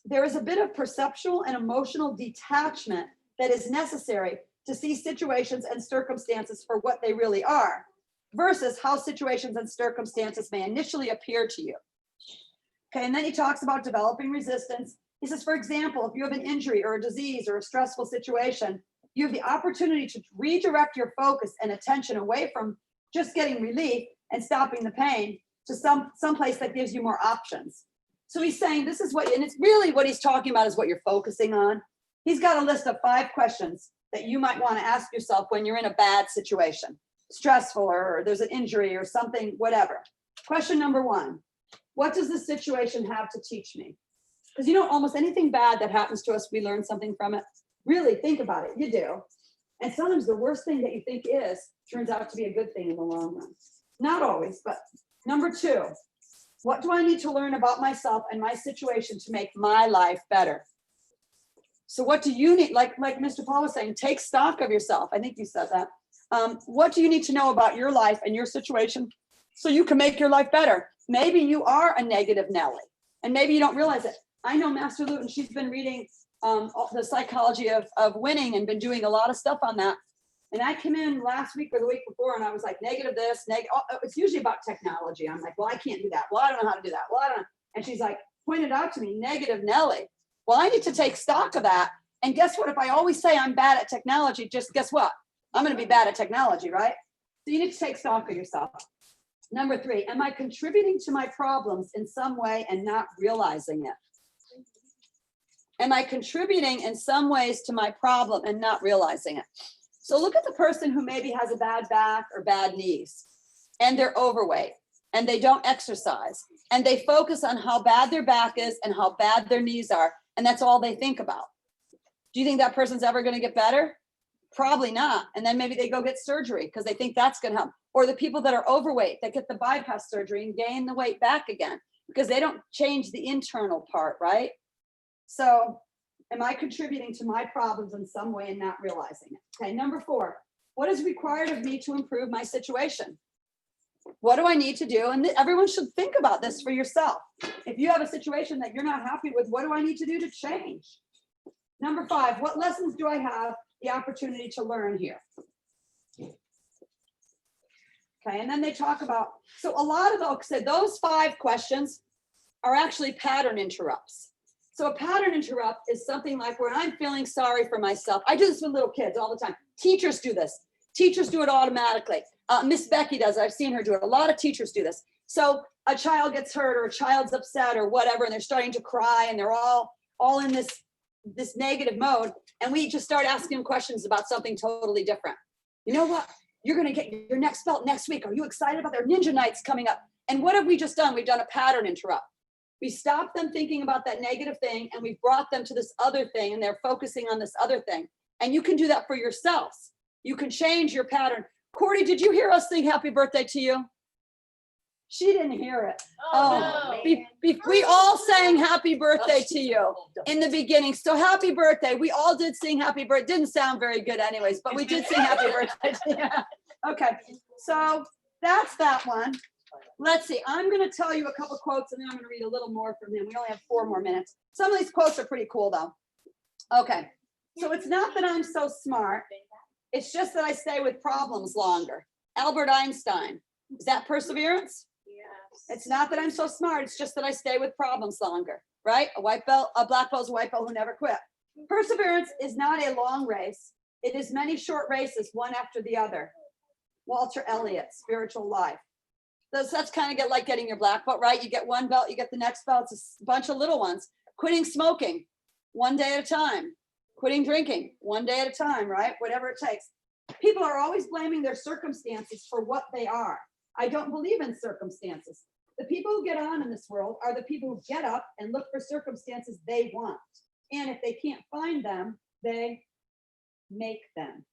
There is a bit of perceptual and emotional detachment that is necessary to see situations and circumstances for what they really are, versus how situations and circumstances may initially appear to you. Okay, and then he talks about developing resistance. He says, for example, if you have an injury or a disease or a stressful situation, you have the opportunity to redirect your focus and attention away from just getting relief and stopping the pain to some place that gives you more options. So he's saying this is and it's really what he's talking about is what you're focusing on. He's got a list of 5 questions that you might want to ask yourself when you're in a bad situation, stressful, or there's an injury or something, whatever. Question number 1, what does this situation have to teach me? Because almost anything bad that happens to us, we learn something from it. Really think about it, you do. And sometimes the worst thing that you think turns out to be a good thing in the long run. Not always, but number 2, what do I need to learn about myself and my situation to make my life better? So what do you need, like Mr. Paul was saying, take stock of yourself. I think you said that. What do you need to know about your life and your situation so you can make your life better? Maybe you are a negative Nelly, and maybe you don't realize it. I know Master Luten, she's been reading the psychology of winning and been doing a lot of stuff on that. And I came in last week or the week before, and I was like, negative this, it's usually about technology. I'm like, well, I can't do that. Well, I don't know how to do that. Well, I don't know. And she's like, pointed out to me, negative Nelly. Well, I need to take stock of that. And guess what? If I always say I'm bad at technology, just guess what? I'm going to be bad at technology, right? So you need to take stock of yourself. Number 3, am I contributing to my problems in some way and not realizing it? Am I contributing in some ways to my problem and not realizing it? So look at the person who maybe has a bad back or bad knees, and they're overweight, and they don't exercise, and they focus on how bad their back is and how bad their knees are, and that's all they think about. Do you think that person's ever going to get better? Probably not. And then maybe they go get surgery because they think that's going to help. Or the people that are overweight that get the bypass surgery and gain the weight back again because they don't change the internal part, right? So am I contributing to my problems in some way and not realizing it? Okay, number 4, what is required of me to improve my situation? What do I need to do? And everyone should think about this for yourself. If you have a situation that you're not happy with, what do I need to do to change? Number 5, what lessons do I have the opportunity to learn here? Okay, and then they talk about, so a lot of those 5 questions are actually pattern interrupts. So a pattern interrupt is something like when I'm feeling sorry for myself. I do this with little kids all the time. Teachers do this. Teachers do it automatically. Miss Becky does it. I've seen her do it. A lot of teachers do this. So a child gets hurt or a child's upset or whatever, and they're starting to cry and they're all in this negative mode. And we just start asking them questions about something totally different. You know what? You're going to get your next belt next week. Are you excited about their ninja nights coming up? And what have we just done? We've done a pattern interrupt. We stopped them thinking about that negative thing and we brought them to this other thing and they're focusing on this other thing. And you can do that for yourselves. You can change your pattern. Cordy, did you hear us sing happy birthday to you? She didn't hear it. Oh, no. We all sang happy birthday to you in the beginning. So happy birthday. We all did sing happy birthday. Didn't sound very good anyways, but we did sing happy birthday to you. Okay, so that's that one. Let's see, I'm going to tell you a couple quotes and then I'm going to read a little more from him. We only have 4 more minutes. Some of these quotes are pretty cool though. Okay, so it's not that I'm so smart. It's just that I stay with problems longer. Albert Einstein. Is that perseverance? Yes. It's not that I'm so smart. It's just that I stay with problems longer, right? A white belt, a black belt is a white belt who never quit. Perseverance is not a long race. It is many short races, one after the other. Walter Elliott, Spiritual Life. That's kind of like getting your black belt, right? You get one belt, you get the next belt. It's a bunch of little ones. Quitting smoking, one day at a time. Quitting drinking, one day at a time, right? Whatever it takes. People are always blaming their circumstances for what they are. I don't believe in circumstances. The people who get on in this world are the people who get up and look for circumstances they want. And if they can't find them, they make them.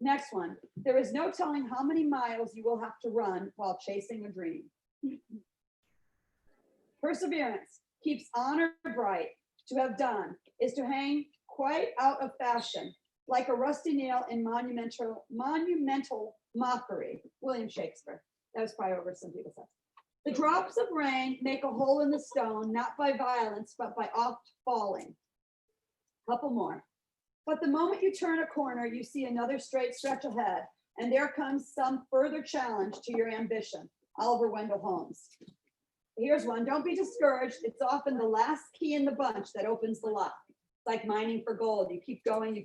Next one. There is no telling how many miles you will have to run while chasing a dream. Perseverance keeps honor bright. To have done is to hang quite out of fashion, like a rusty nail in monumental mockery. William Shakespeare. That was probably over some people's heads. The drops of rain make a hole in the stone, not by violence, but by oft falling. Couple more. But the moment you turn a corner, you see another straight stretch ahead, and there comes some further challenge to your ambition. Oliver Wendell Holmes. Here's one. Don't be discouraged. It's often the last key in the bunch that opens the lock. It's like mining for gold. You keep going,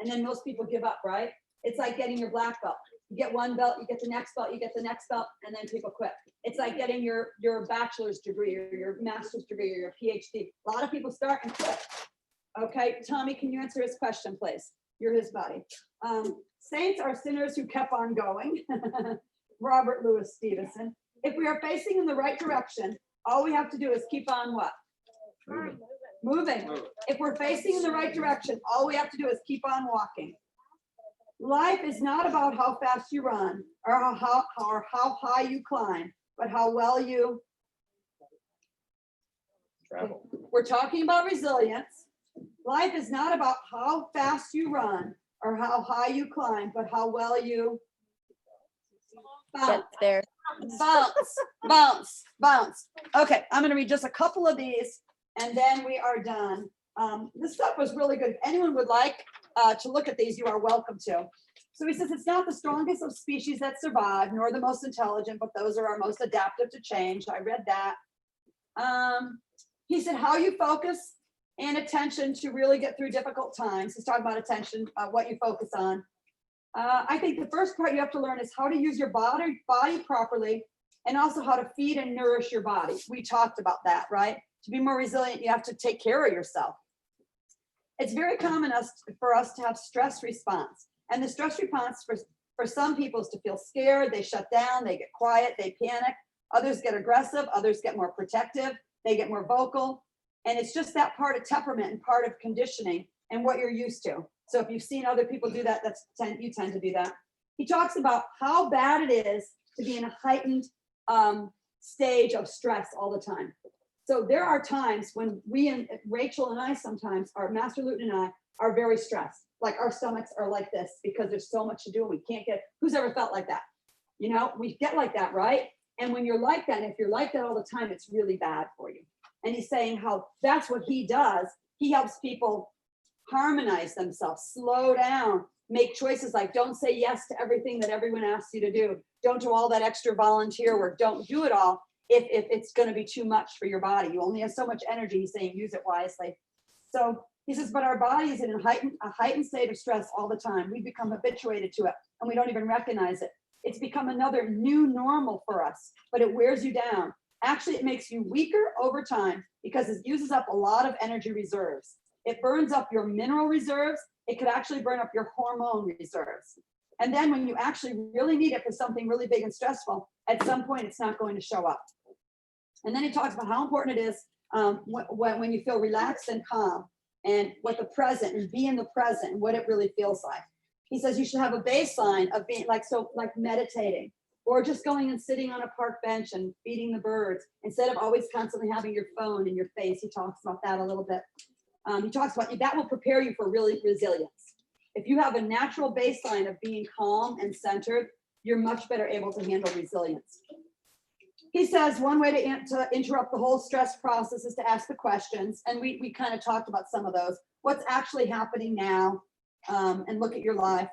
and then most people give up, right? It's like getting your black belt. You get one belt, you get the next belt, you get the next belt, and then people quit. It's like getting your bachelor's degree or your master's degree or your PhD. A lot of people start and quit. Okay, Tommy, can you answer his question, please? You're his buddy. Saints are sinners who kept on going. Robert Louis Stevenson. If we are facing in the right direction, all we have to do is keep on what? Moving. If we're facing in the right direction, all we have to do is keep on walking. Life is not about how fast you run or how high you climb, but how well you travel. We're talking about resilience. Life is not about how fast you run or how high you climb, but how well you bounce. There. Bounce. Okay, I'm going to read just a couple of these and then we are done. This stuff was really good. If anyone would like to look at these, you are welcome to. So he says, it's not the strongest of species that survive, nor the most intelligent, but those are our most adaptive to change. I read that. He said, how you focus and attention to really get through difficult times. He's talking about attention, what you focus on. I think the first part you have to learn is how to use your body properly, and also how to feed and nourish your body. We talked about that, right? To be more resilient, you have to take care of yourself. It's very common for us to have stress response. And the stress response for some people is to feel scared, they shut down, they get quiet, they panic. Others get aggressive, others get more protective, they get more vocal. And it's just that part of temperament and part of conditioning and what you're used to. So if you've seen other people do that, you tend to do that. He talks about how bad it is to be in a heightened stage of stress all the time. So there are times when we, and Rachel and I sometimes, our Master Luten and I, are very stressed. Like our stomachs are like this because there's so much to do. We can't get, who's ever felt like that? You know, we get like that, right? And when you're like that, if you're like that all the time, it's really bad for you. And he's saying how that's what he does. He helps people harmonize themselves, slow down, make choices like don't say yes to everything that everyone asks you to do. Don't do all that extra volunteer work. Don't do it all if it's going to be too much for your body. You only have so much energy. He's saying use it wisely. So he says, but our body is in a heightened state of stress all the time. We become habituated to it and we don't even recognize it. It's become another new normal for us, but it wears you down. Actually, it makes you weaker over time because it uses up a lot of energy reserves. It burns up your mineral reserves. It could actually burn up your hormone reserves. And then when you actually really need it for something really big and stressful, at some point it's not going to show up. And then he talks about how important it is when you feel relaxed and calm, and what the present, and be in the present, and what it really feels like. He says you should have a baseline of being like meditating, or just going and sitting on a park bench and feeding the birds instead of always constantly having your phone in your face. He talks about that a little bit. He talks about that will prepare you for really resilience. If you have a natural baseline of being calm and centered, you're much better able to handle resilience. He says one way to interrupt the whole stress process is to ask the questions. And we kind of talked about some of those. What's actually happening now? And look at your life.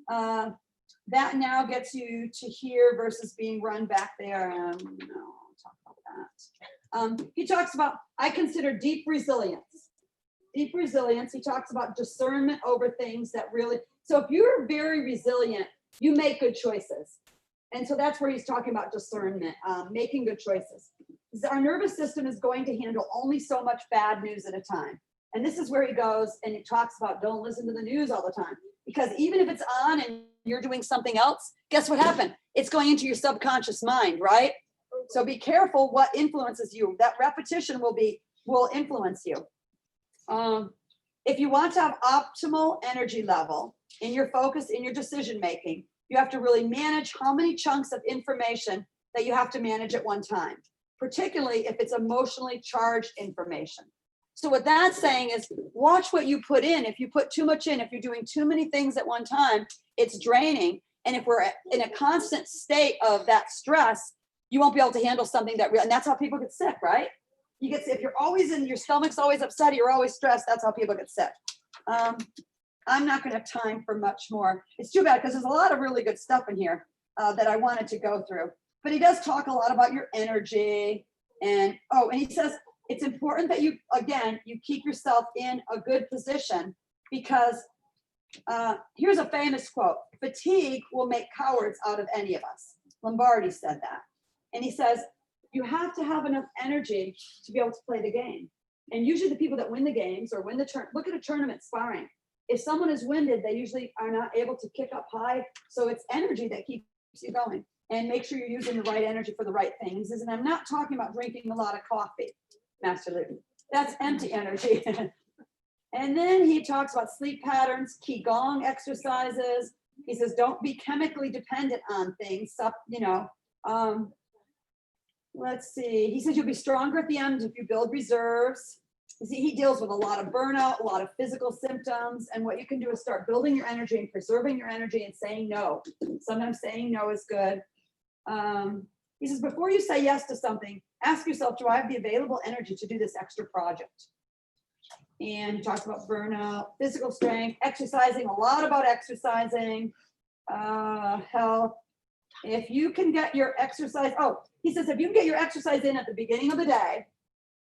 That now gets you to here versus being run back there. No, I'll talk about that. He talks about, I consider deep resilience. Deep resilience, he talks about discernment over things that really, so if you're very resilient, you make good choices. And so that's where he's talking about discernment, making good choices. Our nervous system is going to handle only so much bad news at a time. And this is where he goes and he talks about don't listen to the news all the time. Because even if it's on and you're doing something else, guess what happened? It's going into your subconscious mind, right? So be careful what influences you. That repetition will influence you. If you want to have optimal energy level in your focus, in your decision making, you have to really manage how many chunks of information that you have to manage at one time, particularly if it's emotionally charged information. So what that's saying is watch what you put in. If you put too much in, if you're doing too many things at one time, it's draining. And if we're in a constant state of that stress, you won't be able to handle something and that's how people get sick, right? You get sick. If you're always your stomach's always upset, you're always stressed, that's how people get sick. I'm not going to have time for much more. It's too bad because there's a lot of really good stuff in here that I wanted to go through. But he does talk a lot about your energy. And he says it's important that you keep yourself in a good position because here's a famous quote: fatigue will make cowards out of any of us. Lombardi said that. And he says, you have to have enough energy to be able to play the game. And usually the people that win the games or win the turn, look at a tournament sparring. If someone is winded, they usually are not able to kick up high. So it's energy that keeps you going. And make sure you're using the right energy for the right things. And I'm not talking about drinking a lot of coffee, Master Luten. That's empty energy. And then he talks about sleep patterns, Qigong exercises. He says, don't be chemically dependent on things. Let's see. He says you'll be stronger at the end if you build reserves. You see, he deals with a lot of burnout, a lot of physical symptoms. And what you can do is start building your energy and preserving your energy and saying no. Sometimes saying no is good. He says, before you say yes to something, ask yourself, do I have the available energy to do this extra project? And he talks about burnout, physical strength, exercising, a lot about exercising, health. If you can get your exercise, he says, if you can get your exercise in at the beginning of the day,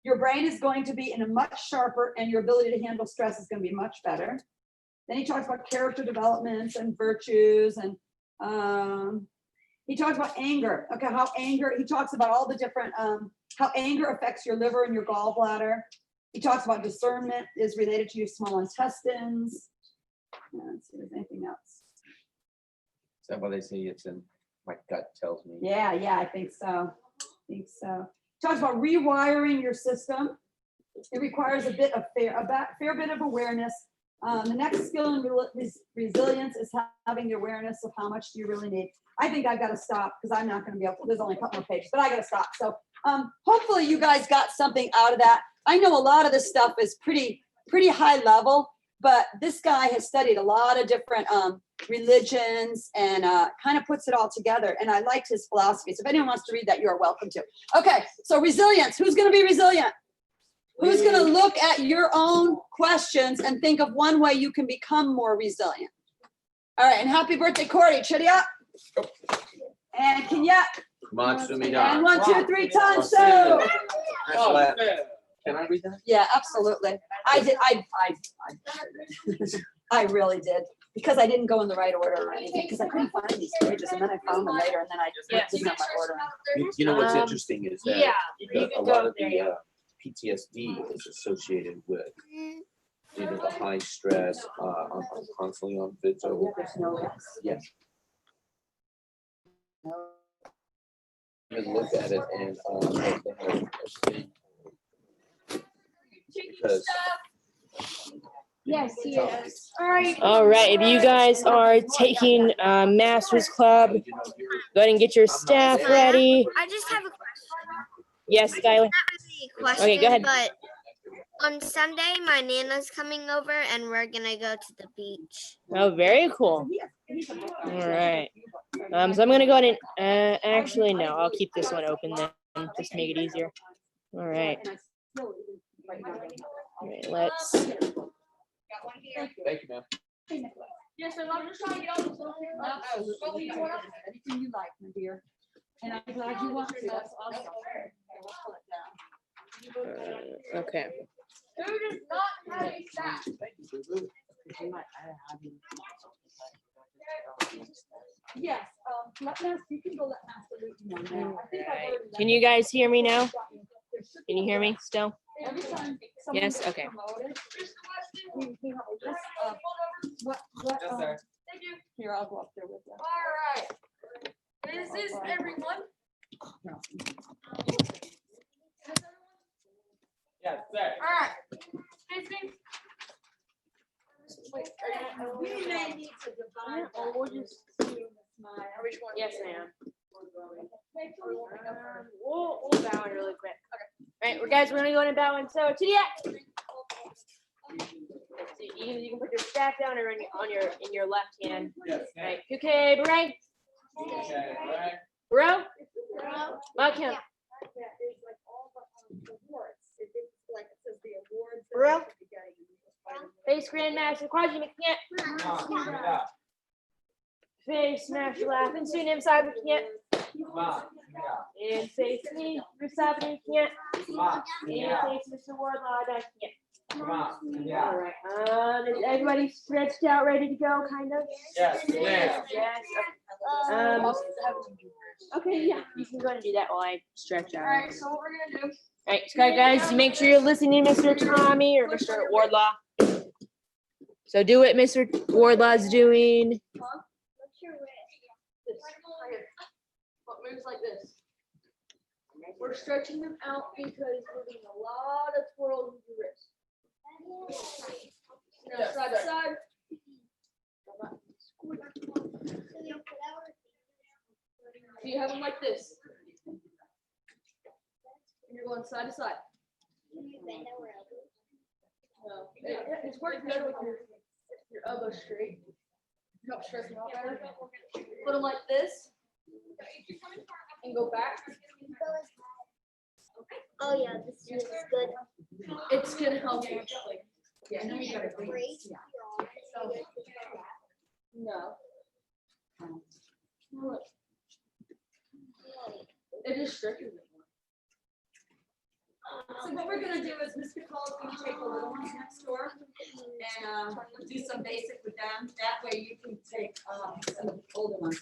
Your brain is going to be in a much sharper, and your ability to handle stress is going to be much better. Then he talks about character developments and virtues, and he talks about anger. Okay, he talks about all the different, how anger affects your liver and your gallbladder. He talks about discernment is related to your small intestines. Let's see if there's anything else. Is that why they say it's in my gut tells me? Yeah, I think so. Talks about rewiring your system. It requires a fair bit of awareness. The next skill in resilience is having the awareness of how much do you really need. I think I've got to stop because I'm not going to be able to, there's only a couple more pages, but I got to stop. So hopefully you guys got something out of that. I know a lot of this stuff is pretty high level, but this guy has studied a lot of different religions and kind of puts it all together. And I liked his philosophy. So if anyone wants to read that, you are welcome to. Okay, so resilience. Who's going to be resilient? Who's going to look at your own questions and think of one way you can become more resilient? All right, and happy birthday, Corey. Chitty up. And Kenya. And 1, 2, 3 times. So. Can I read that? Yeah, absolutely. I did. I really did. Because I didn't go in the right order or anything, because I couldn't find these pages, and then I found them later, and then I just didn't have my order. You know what's interesting is that a lot of the PTSD is associated with either the high stress, I'm constantly on video. Yes. You look at it and because Yes, he is. All right, if you guys are taking Masters Club, go ahead and get your staff ready. I just have a question. Yes, Skylar? Not really a question, Okay, go ahead. but on Sunday, my Nana's coming over and we're gonna go to the beach. Oh, very cool. All right. So I'm gonna go ahead and actually no, I'll keep this one open then, just to make it easier. All right. All right, let's. Thank you, ma'am. Yes, I'm just trying to get all this. Anything you like, my dear. And I'm glad you want to. That's awesome. Okay. Food is not having that. Yes, let Master, you can go let Master Luten know. I think I've already let Can you guys hear me now? Can you hear me still? Every time someone Yes, gets okay. promoted, here, I'll go up there with you. All right. Is this everyone? Yes, sir. All right. Excuse me. We may need to divide. Or we'll just Which one? Yes, ma'am. We'll bow in really quick. Okay. All right, guys, we're gonna go in and bow in. So to the end. So you can put your staff down or in your left hand. Yes, Right. Okay, Bray. Bro. Welcome. Bro. Face Grandmaster Quasi McKent. Face Master Laughing soon inside McKent. And face me, Mr. McKent. And face Mr. Wardlaw, I can't. All right. Is everybody stretched out, ready to go, kind of? Yes, Yes. Okay, yeah, you can go ahead and do that while I stretch out. All right. So what we're gonna do? All right, so guys, make sure you're listening to Mr. Tommy or Mr. Wardlaw. So do what Mr. Wardlaw's doing. What moves like this? We're stretching them out because we're doing a lot of twirls with your wrist. Now side to side. So you have them like this. And you're going side to side. No, it's working better with your elbows straight. Help stretch them out better. Put them like this. And go back. Oh yeah, this is good. It's gonna help you. Yeah, no, you gotta breathe. No. Look. It is stretching. So what we're gonna do is Mr. Cole's gonna take the little ones next door and do some basic with them. That way you can take some of the older ones.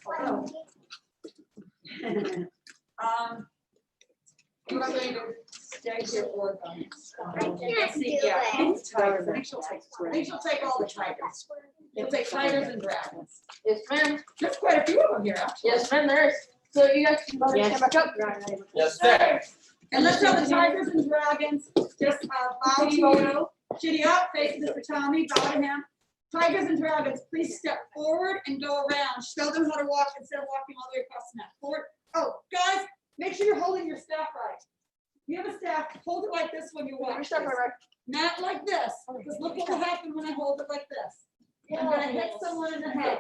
You're going to stay here or I can't do it. I think she'll take all the tigers. She'll take tigers and dragons. Yes, ma'am. There's quite a few of them here, actually. Yes, ma'am, there is. So you guys can go ahead and stand back up. Yes, sir. And let's have the tigers and dragons just bow to you. Giddy up, face Mr. Tommy, bow to him. Tigers and dragons, please step forward and go around. Show them how to walk instead of walking all the way across the mat. Forward. Oh, guys, make sure you're holding your staff right. If you have a staff, hold it like this when you walk. Your step right. Not like this, because look what will happen when I hold it like this. I'm gonna hit someone in the head.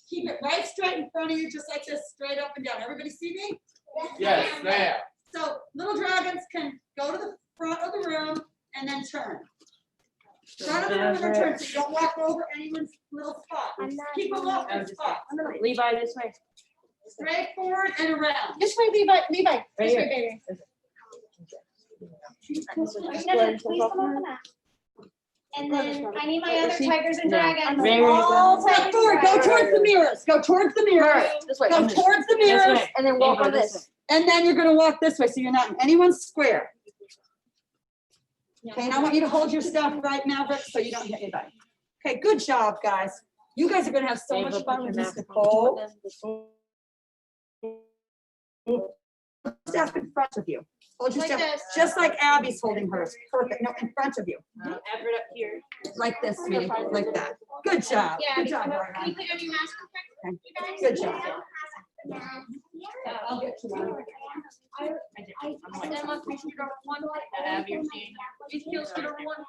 Keep it right straight in front of you, just like this, straight up and down. Everybody see me? Yes, ma'am. So little dragons can go to the front of the room and then turn. Front of the room and then turn, so you don't walk over anyone's little spot. Keep them off their spot. Levi, this way. Straight forward and around. This way, Levi, Levi. Right here. baby. And then I need my other tigers and dragons. Very good. All Step tigers forward, and go towards dragons. the mirrors. Go towards the mirrors. This way. Go towards the This mirrors. way. And then walk Levi, on this. And then you're gonna walk this way, so you're not in anyone's square. Okay, and I want you to hold your stuff right, Maverick, so you don't hit anybody. Okay, good job, guys. You guys are gonna have so much fun with Miss Nicole. Staff in front of you. Hold your Like staff, this. just like Abby's holding hers. Perfect. No, in front of you. Everett up here. Like this, sweetie, like that. Good job. Yeah. Good job, Can Lauren. you put on your mask real quick, you guys? Good job. I'll get to that. Then let's make sure you go one way. These heels go one.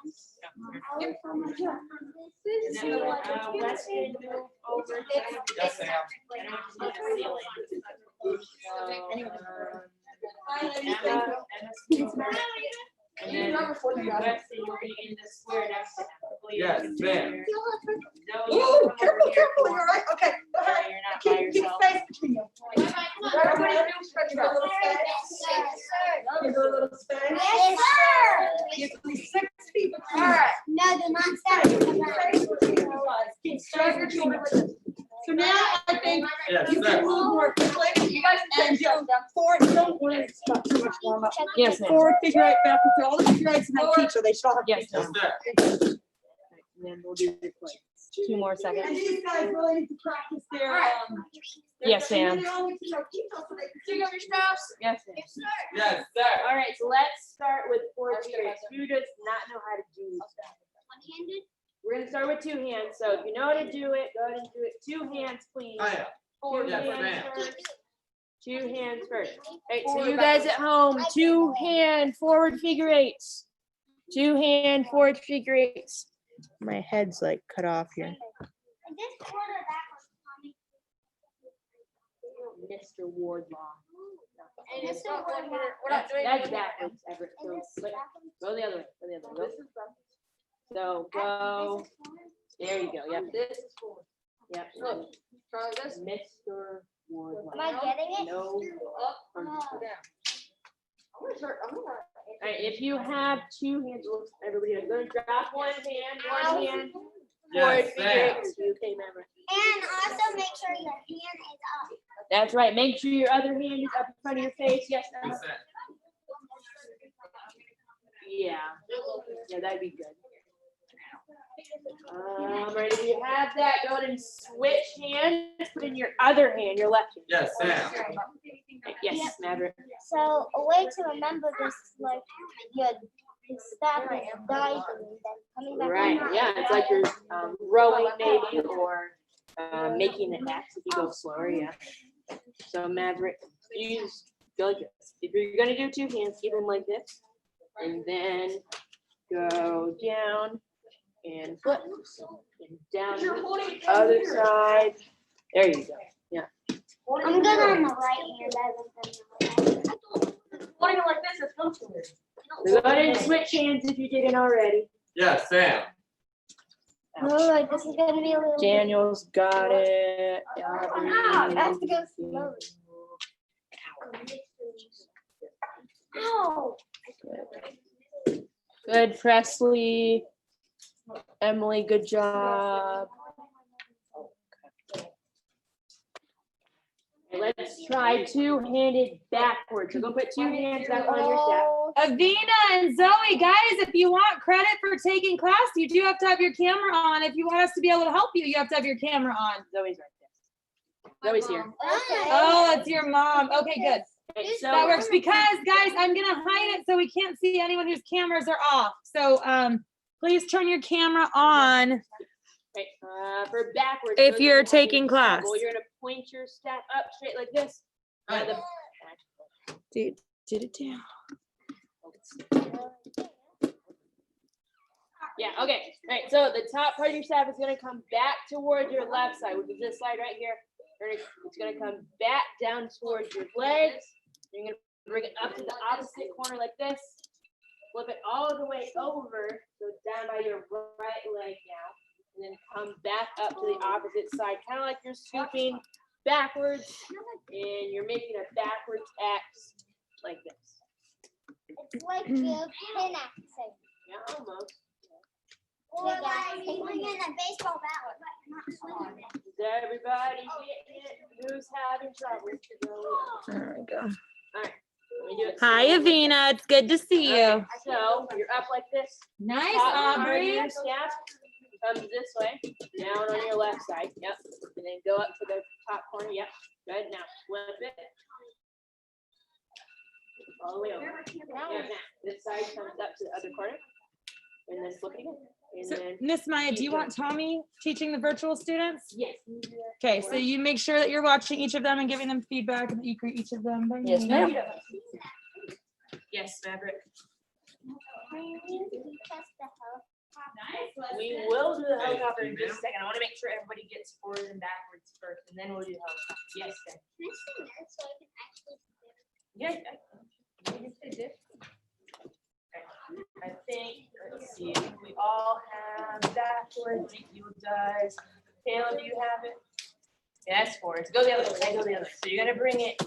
Weston, over. Yes, ma'am. And then Weston, you'll be in the square next to him. Yes, ma'am. Ooh, careful, careful, you're right. Okay, go ahead. You're not by Keep yourself. space between you. Everybody do stretch Give her a little space. Give her a little space. Yes, sir. Give me 6 feet between All you. right. No, do not stop. Space between you guys. Keep space between you. So now I think Yes, you can sir. move more quickly. You guys And just forward, don't worry, it's not too much warm up. Yes, ma'am. Forward, figure eight, backwards, through all the figure eights, and then teacher, they should all have. Yes, teachers. Yes, sir. And then we'll do your plates. 2 more And seconds. these guys really need to practice their, Yes, ma'am. They all need to know keto so they can Take over your straps. Yes, ma'am. Yes, sir. All right, so let's start with forward figures. Who does not know how to do that? One-handed? We're gonna start with 2 hands, so if you know how to do it, go ahead and do it. 2 hands, please. I am. Two Yes, hands ma'am. first. 2 hands first. Right, so Forward, you guys at home, 2 hand forward figure eights. 2 hand forward figure eights. My head's like cut off here. And just quarter backwards, Tommy. Mr. Wardlaw. And this is what We're not doing That's it. backwards, Everett. And So, this is but backwards. go the other way. Go the other way. Go. So go. There you go. Yep. This is forward. Yep. Look, try like this. Mr. Wardlaw. Am I getting it? No. Up or down. I'm gonna start. All right, if you have 2 hands, looks everybody is going to drop 1 hand, forward Yes, figure ma'am. eights. Okay, remember. And also make sure your hand is up. That's right. Make sure your other hand is up in front of your face. Yes, Emma? Yes, sir. Yeah. Yeah, that'd be good. Right, if you have that, go ahead and switch hands. Put in your other hand, your left hand. Yes, ma'am. Yes, Maverick. So a way to remember this, like, your staff is diving and then coming back. Right. Yeah, it's like you're rowing maybe, or making an X if you go slower. Yeah. So Maverick, you just go like this. If you're gonna do 2 hands, keep them like this, and then go down and flip, and down to the other side. There you go. Yeah. I'm good on the right hand. I haven't done the left. Holding it like this is comfortable. So go ahead and switch hands if you didn't already. Yes, Sam. Oh, like this is gonna be a little. Daniel's got it. I have to go slowly. Ow. Good, Presley. Emily, good job. Let's try two-handed backwards. So go put two hands back on your staff. Avina and Zoe, guys, if you want credit for taking class, you do have to have your camera on. If you want us to be able to help you, you have to have your camera on. Zoe's right there. Zoe's here. Oh, it's your mom. Okay, good. Okay, That works because, guys, I'm gonna hide it so we can't see anyone whose cameras are off. So, please turn your camera on. Okay, for backwards. If those you're are taking class. You're gonna point your staff up straight like this. Now the Did it down. Yeah, okay. All right, so the top part of your staff is gonna come back towards your left side, which is this side right here. It's gonna come back down towards your legs. You're gonna bring it up to the opposite corner like this. Flip it all the way over, so down by your right leg now. And then come back up to the opposite side, kind of like you're scooping backwards, and you're making a backwards X like this. It's like the pin accent. Yeah, almost. Or like swinging a baseball bat, but not swinging it. Is everybody getting it? Who's having trouble? There we go. All right. Let me do it Hi, slowly. Avina. It's good to see you. So you're up like this. Nice, Top part of Aubrey. your staff comes this way, down on your left side. Yep. And then go up to the top corner. Yep. Good. Now flip it. All the way over. Yeah, now this side comes up to the other corner. And then flip it again. And So, then Miss Maya, do you want Tommy teaching the virtual students? yes. Okay, so you make sure that you're watching each of them and giving them feedback and that you greet each of them. by Yes, name. ma'am. Yes, Maverick. We will do the helicopter in just a second. I want to make sure everybody gets forward and backwards first, and then we'll do helicopter. Yes, Ben. Yeah. I think, let's see, we all have backwards. You does. Taylor, do you have it? Yes, forwards. Go the other way. Go the other way. So you're gonna bring it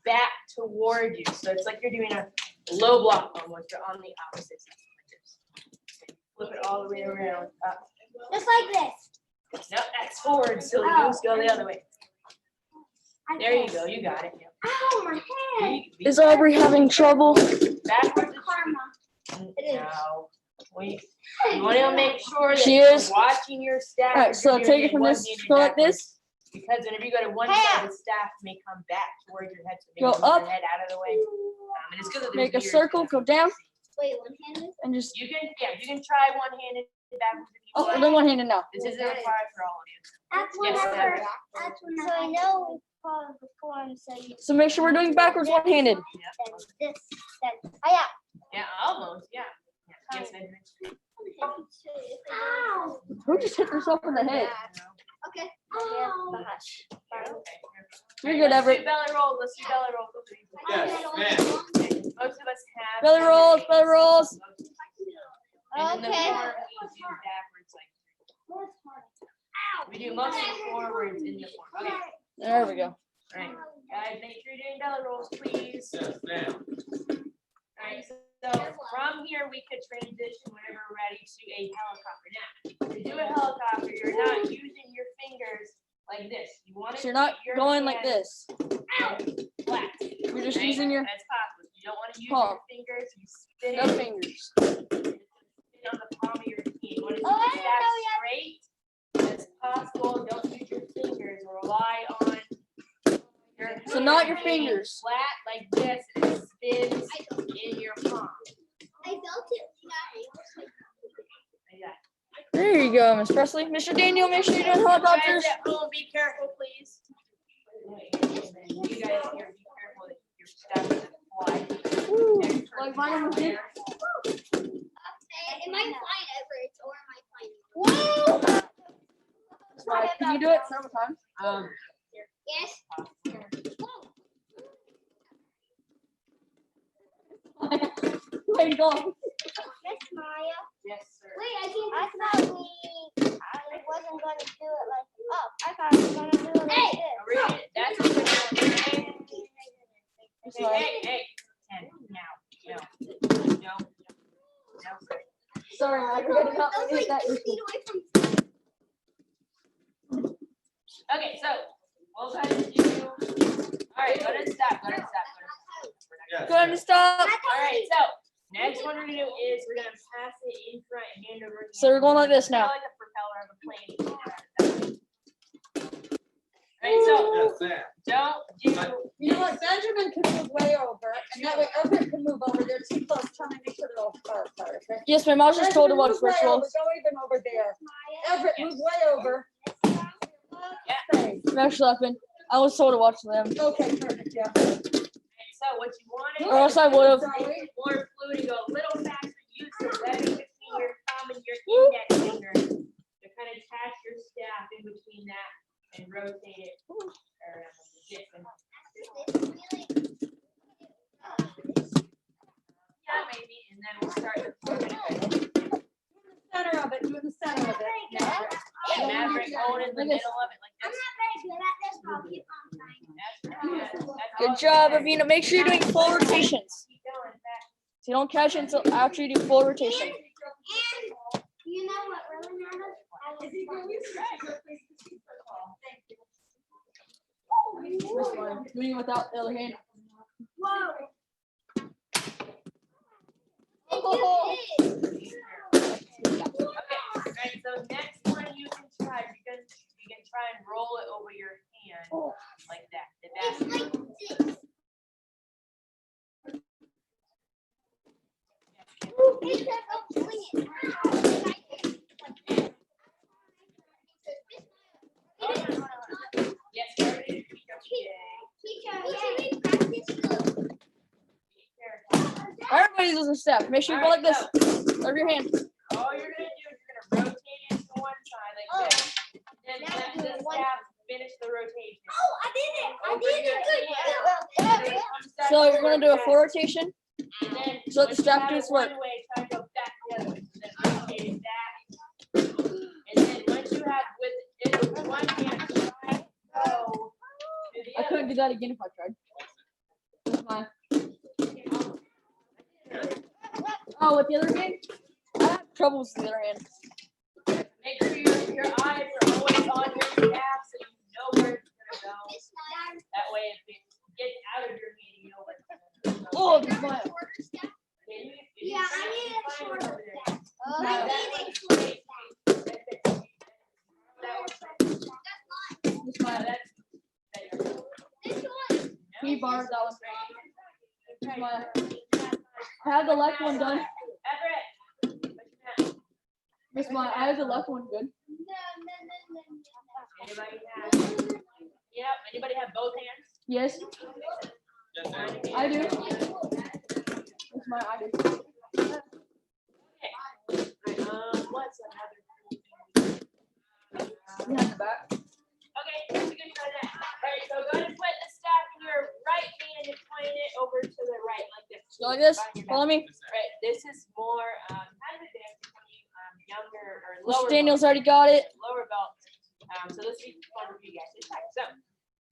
back toward you. So it's like you're doing a low block almost. You're on the opposite side. Like this. Flip it all the way around. Up. Just like this. No, that's forward. Silly goose. Go the other way. There you go. You got it. Yep. Ow, my head. Is Aubrey having trouble? Backwards. Karma. No. You want to make sure that She you're is. watching your staff. All right, so You're take doing it from this, one-handed go like backwards. this. Because whenever you go to one side, the staff may come back towards your head. So maybe Go move up. your head out of the way. And it's good that Make a there's mirrors circle, there. go down, Wait, one-handed? and just, You can try one-handed backwards if you oh, want. then one-handed now. This isn't required for all of you. That's Yes, whenever, Sarah. that's whenever. So I know we followed the form, so you. So make sure we're doing backwards one-handed. Then this, then, oh yeah. Yeah, almost, yeah. Yes, Benjamin. Ow. Who just hit herself in the head? Okay. You're good, Everett. Belly rolls. Let's do belly rolls. Yes, Most of us have. Belly rolls, belly rolls. And in the Okay. form, we do backwards like. We do mostly forwards in the form. Okay. There we go. All right, guys, make sure you're doing belly rolls, please. Yes, ma'am. All right, so from here, we could transition whenever we're ready to a helicopter. Now, to do a helicopter, you're not using your fingers like this. You want to So you're not going like this. flat. You're just right? using your That's possible. You don't want to use palm. your fingers. You spin No it fingers. on the palm of your hand. You want to Oh, I keep didn't know that straight as possible. Don't use your fingers. Rely on your So not your hand being fingers. flat like this, and it spins in your palm. I felt it. Yeah. There you go, Miss Presley. Mr. Daniel, make sure you're doing helicopters. Guys at home, be careful, please. You guys here, be careful that your stuff doesn't fly. Woo. Next Like person mine was there. it. Am I flying Everett or am I flying? Whoa! Can you do it several times? Yes. Wait, go. Yes, Maya. Yes, sir. Wait, I thought I wasn't gonna do it like, oh, I thought I was gonna do it like this. Read it. That's what you're doing. Sorry. Hey, 10. Now. No. No. No, sir. Sorry, I forgot to hit that. Okay, so we'll kind of do. All right, go to stop. Go to stop. Yes, Go ahead and stop. All right, so next one we're gonna do is we're gonna pass it in front, hand over. Hand. So we're going like this now. Like a propeller of a plane. All right, so Yes, Sam. don't do. You know what, Benjamin can move way over, and that way Everett can move over there too close, trying to make sure they're all apart, okay? Yes, ma'am. I was just told to Benjamin, watch move way virtual. over, Go even over there. Everett, move way over. Thanks. Smash Lefton. I was told to watch them. Okay, perfect, yeah. So what you want to Or else I would have. make more fluid and go a little faster. Use the letter between your thumb and your index finger to kind of catch your staff in between that and rotate it around the dip. Yeah, maybe, and then we'll start the Center of it, do the center of it. Yeah. and Maverick hold in the middle of it like I'm this. not very good at this, but I'll keep on trying. That's Good all job, good. Avina. Make sure you're doing full rotations. Keep going, back. So you don't catch it until after you do full rotation. And you know what really matters? I was Doing it without the other hand. Whoa. Okay, right, so next one you can try, you can try and roll it over your hand like that. The basket. Yes, sir. Everybody does a step. Make sure you go like this. Over your hand. All you're gonna do is you're gonna rotate it to one side like this. Then let the staff finish the rotation. Oh, I did it. I Over did your it. hand. Then it comes back So you're over gonna do a back. full rotation. And then So let the once you staff have do it its work. one way, try to go back the other way. So then rotate it back. And then once you have with it with one hand, try go to the I other. couldn't do that again if I tried. With my- Oh, with the other hand? I have troubles with the other hand. Make sure your eyes are always on your staff so you know where it's gonna go. That way if it gets out of your hand, you know where it's gonna go. Oh, the smile. Yeah, I need a short over there. Oh, Now I that need a one's short great. That one's great. The smile. This one. He borrowed that one. The smile. I have the left one done. Everett. Miss Maya, I have the left one good. Anybody have? Yep. Anybody have both hands? Yes, I do. Miss Maya, I do. Okay. What's another? Behind the back. Okay, that's a good try that. All right, so go ahead and put the staff in your right hand and point it over to the right like this. Go like this. Behind your back. Follow me. Right, this is more kind of advanced becoming younger or Mr. lower. Daniels belt. already got it. Lower belt. So this will be fun for you guys to try. So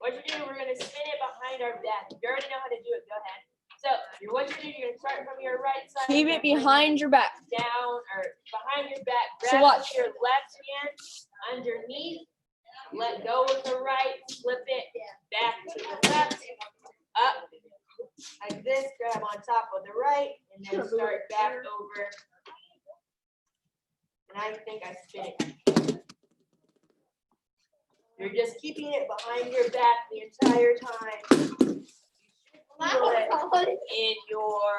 what you're doing, we're gonna spin it behind our back. You already know how to do it. Go ahead. So what you're doing, you're gonna start from your right side. Keep it behind your back. Down or behind your back. So Grab watch. with your left hand underneath. Let go with the right. Flip it back to the left. Up like this. Grab on top of the right, and then start back over. And I think I spin it. You're just keeping it behind your back the entire time. Feel it in your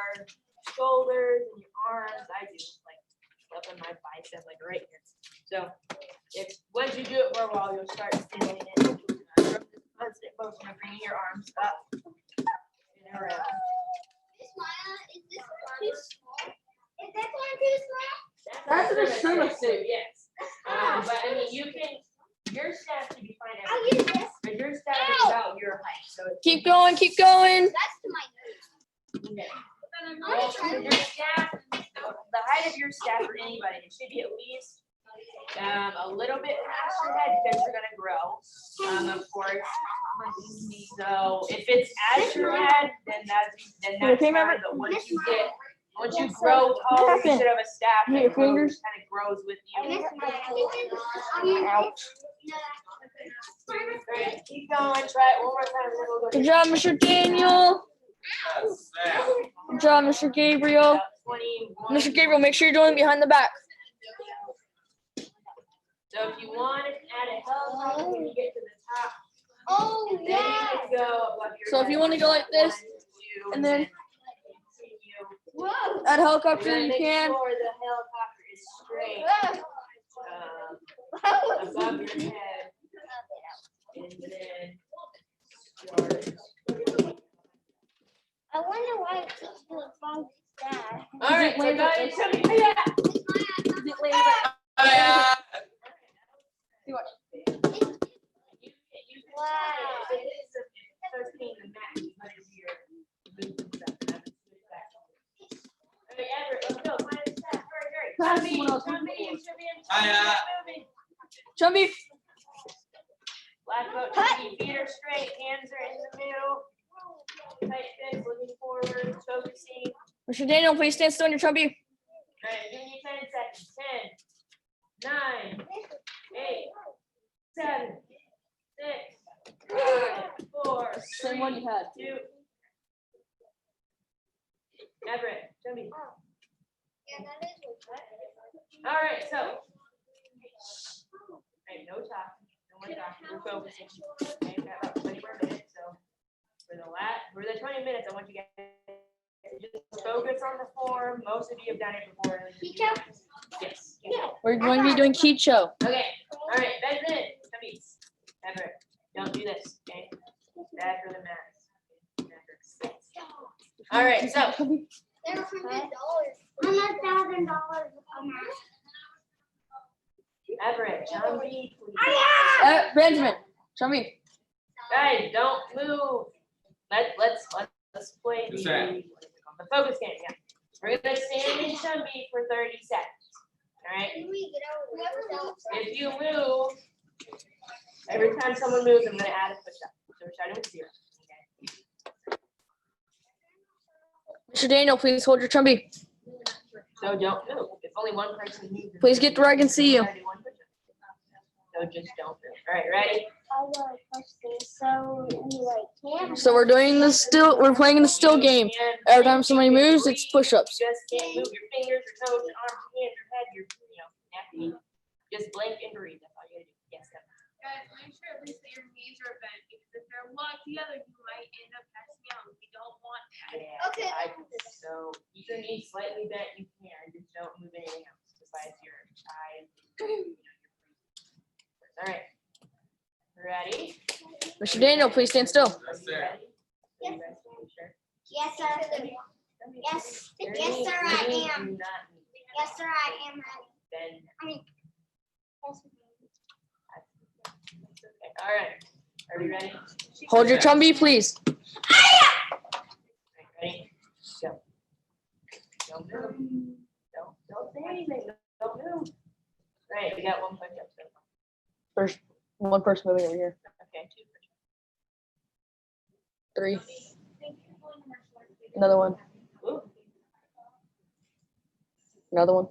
shoulders and your arms. I do like up in my bicep, like right here. So if once you do it for a while, you'll start feeling it. Constant motion of bringing your arms up and around. Is this one too small? Is this one too small? That's an extreme suit, yes. But I mean, you can. Your staff should be fine. I'll use this. But your staff is about your height, so it's Keep going. Keep going. That's to my nose. okay. I'm Well, gonna try your staff, the height of your staff for anybody, it should be at least a little bit past your head because you're gonna grow, of course. So if it's at your head, then that's Okay, fine. Maverick? But once you get Once you grow taller, you should have a staff Your that grows, fingers? kind of grows with you. Ouch. Great, keep going, try it one more time. Then we'll go Good to job, Mr. Daniel. Good job, Mr. Gabriel. 21. Mr. Gabriel, make sure you're doing behind the back. So if you want to add a helicopter when you get to the top, Oh, then you can go above your So if you head. want to go like this, 1, 2, and then continue. add You're helicopter, gonna you make can. sure the helicopter is straight above your head. And then start. I wonder why it keeps doing fun that. All right, so go ahead and show me. Chumby. Black boat, feet are straight, hands are in the middle. Tight fist, looking forward, focusing. Mr. Daniel, please stand still on your chumby. All right, giving you 10 seconds. 10, 9, 8, 7, 6, 5, 4, Same one you had. 2. Everett, show me. All right, so. All right, no talking, no more talking, we're focusing. Okay, we've got about 20 more minutes, so for the 20 minutes, I want you guys to just focus on the form. Most of you have done it before. Yes. We're going to be doing Kicho. Okay, all right, Benjamin, come here. Everett, don't do this, okay? Bad for the math. All right, so. They're $100. $100,000 a month. Everett, Chumby, Benjamin, chumby. guys, don't move. Let's play the focus game. Yeah, we're gonna stand in Chumby for 30 seconds. All right. If you move, every time someone moves, I'm gonna add a push-up. So we're starting with 0. Mr. Daniel, please hold your chumby. So don't move. If only one person moves. Please get to where I can see you. So just don't move. All right, ready? So we're doing the still. We're playing the still game. Every time somebody moves, it's push-ups. You just can't move your fingers, your toes, your arms, your hands, your head, your neck. Just blink and breathe. That's all you gotta do. Yes, Kevin. Guys, make sure at least that your knees are bent because if they're locked together, you might end up passing out. We don't want that. Yeah, Okay. So keep your knees slightly bent. You can just don't move anything else besides your eyes. All right. Ready? Mr. Daniel, please stand still. Yes, sir. Yes, sir. Yes, yes, sir, I am. Yes, sir, I am. Then. I mean, yes. All right. Are we ready? Hold your chumby, please. Ready? Go. Don't move. Don't say anything. Don't move. Right, we got one push-up so far. There's one person moving over here. Okay, 2 3. Another one. push-ups. Ooh, Another one.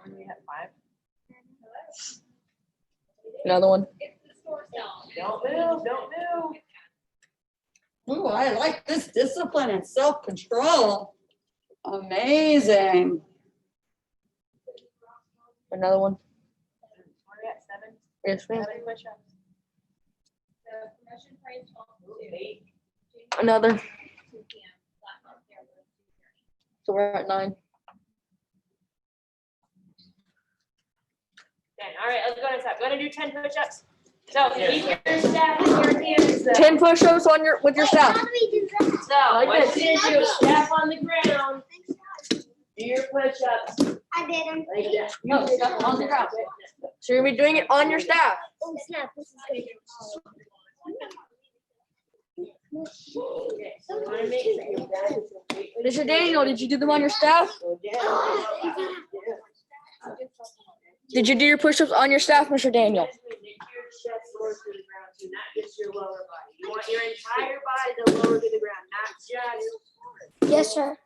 we have 5. Another one. Don't move. Don't move. Ooh, I like this discipline and self-control. Amazing. Another one. We're at 7. Yes, ma'am. 7 push-ups. Ooh, 8. Another. So we're at 9. 10. All right, let's go next up. We're gonna do 10 push-ups. So keep your staff in your hands. 10 push-ups on your with your staff. How do we do that? So Like what this. you're gonna do is staff on the ground. Do your push-ups. I did them. Like that. No, step on the ground. So you're gonna be doing it on your staff. Oh, snap, this is good. Okay, so you wanna make sure your back is straight. Mr. Daniel, did you do them on your staff? Go down. Did you do your push-ups on your staff, Mr. Daniel? Make your chest lower to the ground too, not just your lower body. You want your entire body to lower to the ground, not just. Yes, sir.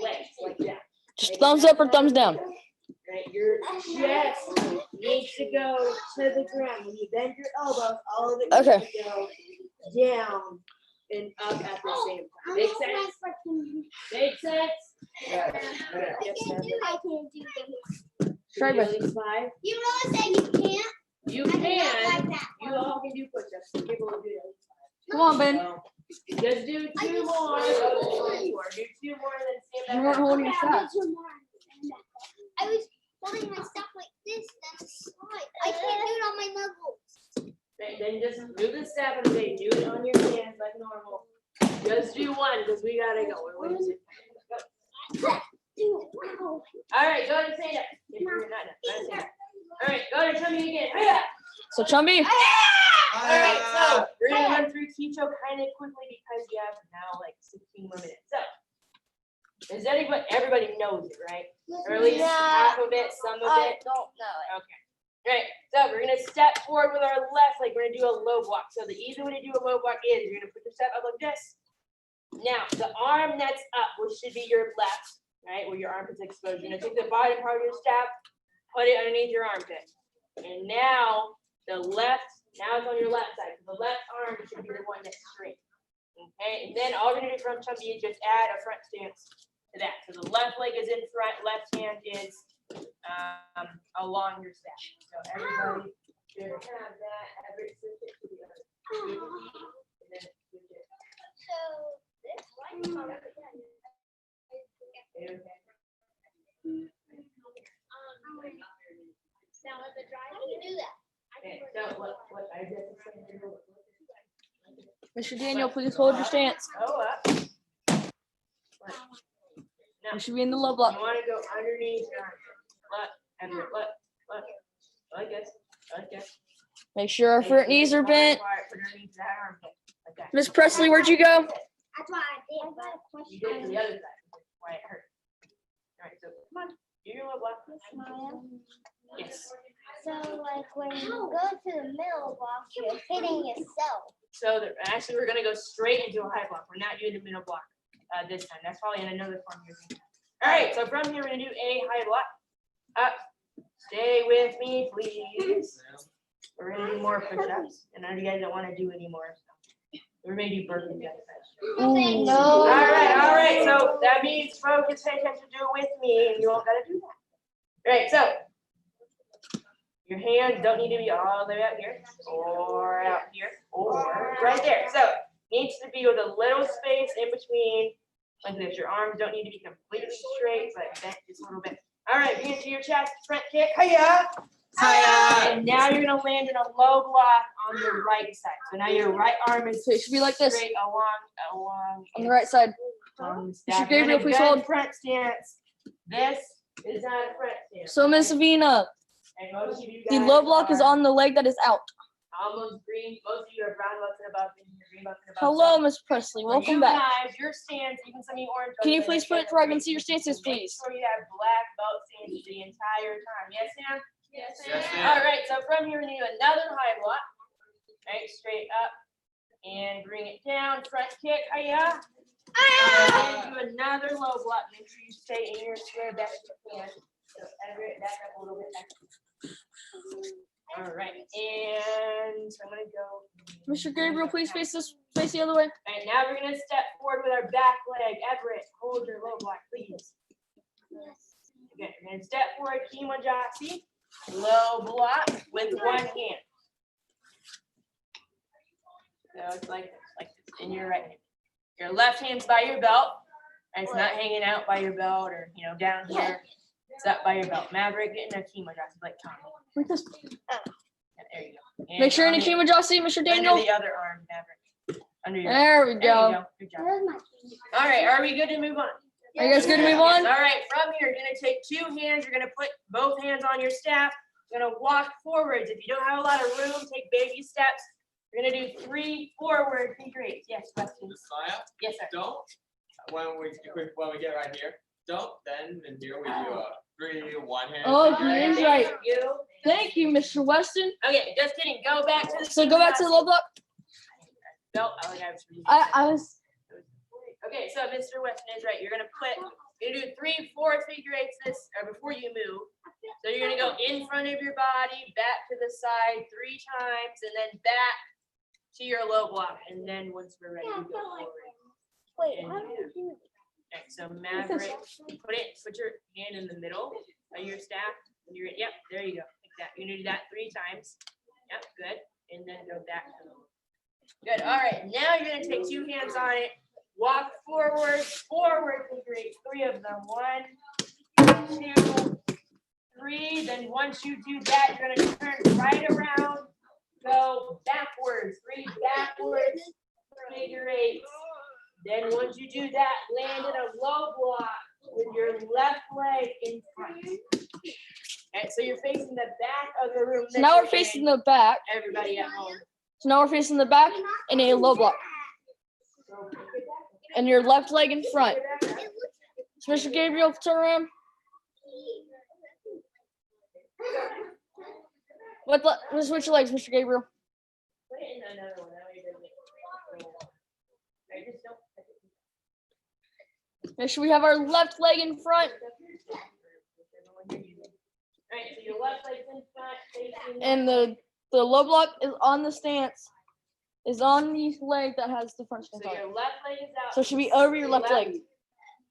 legs like that. Just thumbs up or thumbs down. Right, your chest needs to go to the ground. When you bend your elbows, all of it needs Okay. to go down and up at the same time. Make sense? Make sense? Yes, ma'am. I can't do them. Try At best. least 5. You really say you can't? You I do not can. like that. You all can do push-ups. Some people will do it. Come on, Ben. So, just do 2 more. Do 2 more and then stand back. You weren't up. holding your Okay, I'll staff. do 2 more. I was holding my stuff like this, then slide. I can't do it on my knuckles. Then just do the staff and say, do it on your hands like normal. Just do 1 because we gotta go. We're waiting. All right, go to stand up. If you're not done, go to stand up. All right, go to tummy again. Hiya! So Chumby, All right, so we're gonna run through Kicho kind of quickly because we have now like 16 more minutes. So, is everybody knows it, right? Or at least half of it, some of it. don't know. Okay. Right. So we're gonna step forward with our left leg. We're gonna do a low block. So the easy way to do a low block is you're gonna put your step up like this. Now the arm that's up, which should be your left, right, where your armpit's exposed. You're gonna take the bottom part of your step, put it underneath your armpit, and now the left. Now it's on your left side. So the left arm should be the one that's straight. Okay. And then all we're gonna do from Chumby is just add a front stance to that. So the left leg is in front, left hand is along your staff. So everybody should have that. Every switch it to the other. And then switch it. So this one. Okay. Now with the dry, how do you do that? Okay, so what I just explained to you. Mr. Daniel, please hold your stance. Go up. Now, You should be in the low block. you want to go underneath your arm. Look, and look. Like this. Like this. Make sure our front knees are bent. Put underneath that armpit. Like that. Miss Presley, where'd you go? That's why I did. I got a question. You did it to the other side. That's why it hurt. All right, so come on. Do your low block. Yes. So like when you go to the middle block, you're hitting yourself. So actually, we're gonna go straight into a high block. We're not doing the middle block this time. That's probably in another form here. All right, so from here, we're gonna do a high block. Up. Stay with me, please. We're gonna do more push-ups, and I know you guys don't want to do anymore. So we're gonna do burpees. No. All right. So that means focus, pay attention, do it with me, and you all gotta do that. All right, so your hands don't need to be all the way out here, or out here, or right there. So needs to be with a little space in between, like this. Your arms don't need to be completely straight, but bent just a little bit. All right, bring it to your chest, front kick, hiya. And now you're gonna land in a low block on your right side. So now your right arm is So it should be like this. straight along On the right side. along the Mr. staff. Gabriel, And please again, hold. front stance. This is not a front stance. So Miss Avina, And most of you the guys low block is are on the leg that is out. almost green. Most of you are brown belts and above, and you're green belts and above. Hello, So Miss Presley. for Welcome you back. Guys, your stance, even some of you orange. Can you belts, please like put that, it where I can make see your stances, please? sure you have black belt stances the entire time. Yes, Sam? Yes, Yes, ma'am. ma'am. All right, so from here, we're gonna do another high block. Right, straight up and bring it down. Front kick, hiya. And then do another low block. Make sure you stay in your square best you can. So elevate back up a little bit. All right, and so I'm gonna go. Mr. Gabriel, please face the other way. All right, now we're gonna step forward with our back leg. Everett, hold your low block, please. Okay, we're gonna step forward, Kimajasi, low block with one hand. So it's like this, in your right hand. Your left hand's by your belt, and it's not hanging out by your belt or down here. It's up by your belt. Maverick, get in a Kimajasi like Tommy. Like this. There you go. And Make sure in on the the- Kimajasi, Mr. Daniel. Under the other arm, Maverick. Under your. There we There you go. go. Good job. All right, are we good to move on? Are you guys good to move on? All right, from here, you're gonna take 2 hands. You're gonna put both hands on your staff. You're gonna walk forwards. If you don't have a lot of room, take baby steps. We're gonna do 3 forward figure eights. Yes, questions? Messiah, Yes, sir. don't, when we get right here, don't then, and here we do a 3, 1 hand. Oh, figure eight. hands There right. you. Thank you, Mr. Weston. Okay, just kidding. Go back to the. So go back to the low block. No, I was. I was. Okay, so Mr. Weston is right. You're gonna put You're gonna do 3, 4 figure eights before you move. So you're gonna go in front of your body, back to the side 3 times, and then back to your low block. And then once we're ready, we go forward. Wait, And how do you do this? Okay, so Maverick, put your hand in the middle of your staff. And you're, yep, there you go. Like that. You're gonna do that 3 times. Yep, good. And then go back to the good. All right, now you're gonna take 2 hands on it. Walk forward, figure eight, 3 of them. 1, 2, 3. Then once you do that, you're gonna turn right around, go backwards, 3 backwards, figure eight. Then once you do that, land in a low block with your left leg in front. And so you're facing the back of the room. So now we're facing the back. Everybody at home. So now we're facing the back in a low block. And your left leg in front. So Mr. Gabriel, turn around. Let's switch your legs, Mr. Gabriel. Put it in another one. That way it doesn't get- I just don't. Make sure we have our left leg in front. Alright, so your left leg's in front, facing. And the low block is on the stance. Is on the leg that has the front stance So on your it. left leg is out. So it should be over your left leg.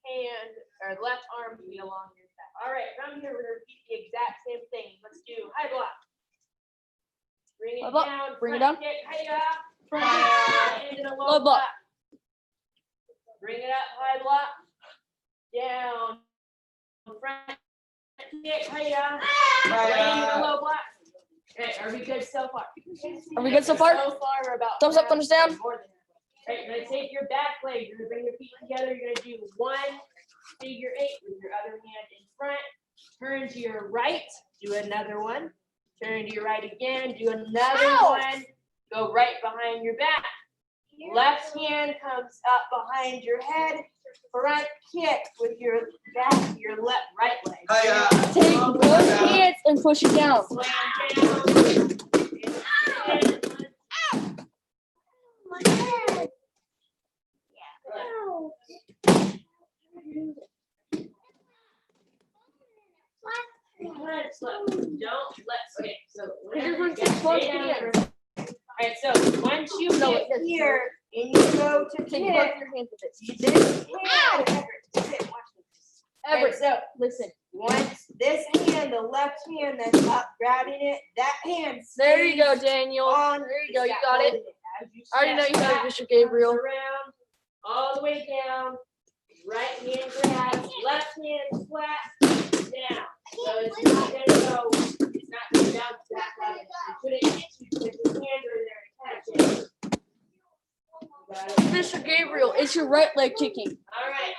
Hand or left arm to be along your side. All right, from here we're gonna repeat the exact same thing. Let's do high block. Bring it High block. down. Bring it front down. kick, hiya. Front kick. Hand in a Low block. Bring it up, high block. Down. Front kick, hiya. Land in a low block. Okay, are we good so far? Are we good so far? So far, we're about Thumbs up, thumbs down. more than halfway. Right, you're gonna take your back leg, you're gonna bring your feet together, you're gonna do 1 figure eight with your other hand in front. Turn to your right, do another one. Turn to your right again, do another one. Go right behind your back. Left hand comes up behind your head. Front kick with your back, your right leg. Take both hands and push it down. Slam down. Don't let's okay. So alright, so once you get here and you go to Take kick, both your hands with it. you this hand. Alright, so Listen. once this hand, the left hand that's up grabbing it, that hand. There you go, stays Daniel. on. There you go. You Stop got it. holding as you I already know you step got it, back, Mr. Gabriel. comes around, all the way down. Right hand grabs, left hand flat, down. So it's not gonna go, it's not gonna bounce back up. You couldn't hit you because your hands are there to catch it. Got it? Mr. Gabriel, it's your right leg kicking. All right,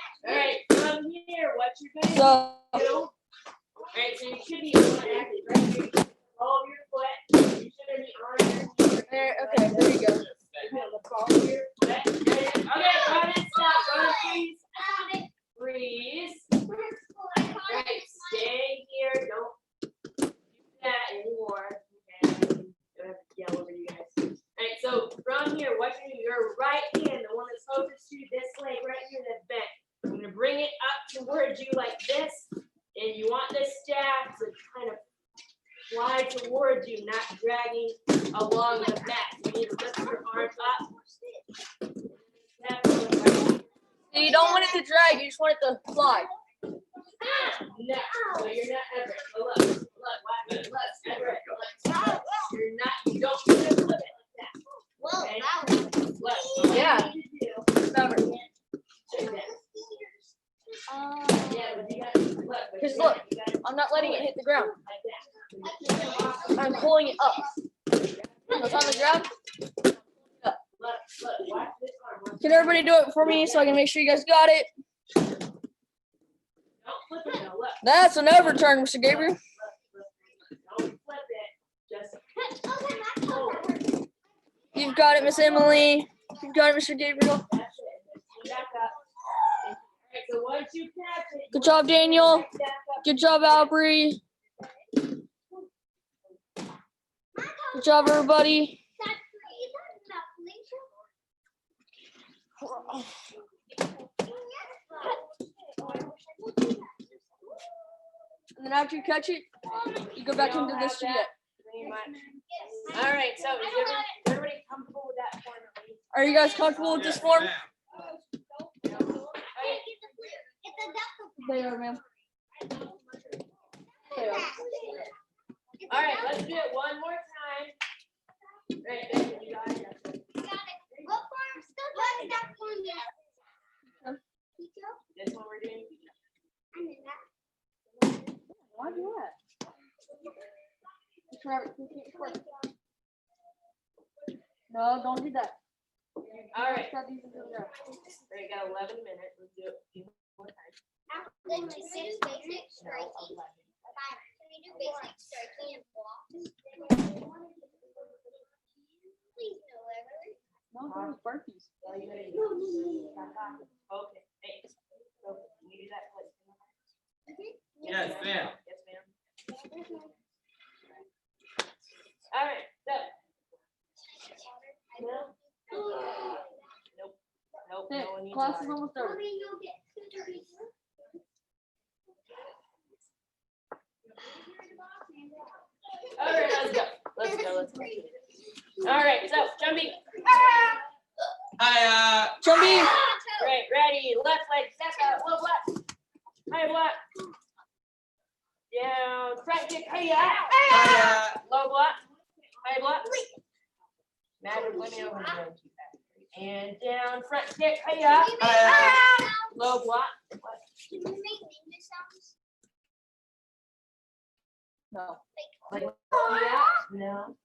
from here, what you're gonna So do. All right, so you should be on active right here. Hold your foot, you should be on your there, okay, there you go. Okay, go ahead, stop, go ahead, freeze. Freeze. Right, stay here, don't do that anymore. Okay, don't have to yell over you guys. Alright, so from here, what you do, your right hand, the one that's closest to this leg right here that's bent, I'm gonna bring it up towards you like this, and you want this staff to kind of fly towards you, not dragging along the back. You need to lift your arm up. You don't want it to drag, you just want it to fly. No, so you're not ever. Look, ever. You're not, you don't need to flip it like that. Okay? Look, Yeah. Remember. Check that. Yeah, but you gotta look. Because look, I'm not letting it hit the ground. I'm pulling it up. It's on the ground. Can everybody do it for me so I can make sure you guys got it? That's an overturn, Mr. Gabriel. Don't flip it. Just You've got it, Miss Emily. You've got it, Mr. Gabriel. back up. Alright, so once you catch it. Good job, Daniel. Good job, Aubrey. Good job, everybody. then after you catch it, you go back into this yet. Pretty much. All right, so is everybody comfortable with that form? Are you guys comfortable with this form? They are, ma'am. They are. All right, let's do it one more time. Right, you got it. This one we're doing. Why do that? No, don't do that. All right. Got these into the ground. We got 11 minutes. Let's do it one more time. No, those burpees. Okay, thanks. So, can you do that, please? Yes, ma'am. Yes, ma'am. All right, so. Nope, Hey, no one needs class is water. almost over. All right, let's go. Let's go. All right, so jumping. Hi, Jumping. Right, ready. Left leg, step out, low block. High block. Down, front kick, hiya. Low block. High block. Maverick, let me know when you're going too fast. And down, front kick, hiya. Low block. No. Like, yeah. No.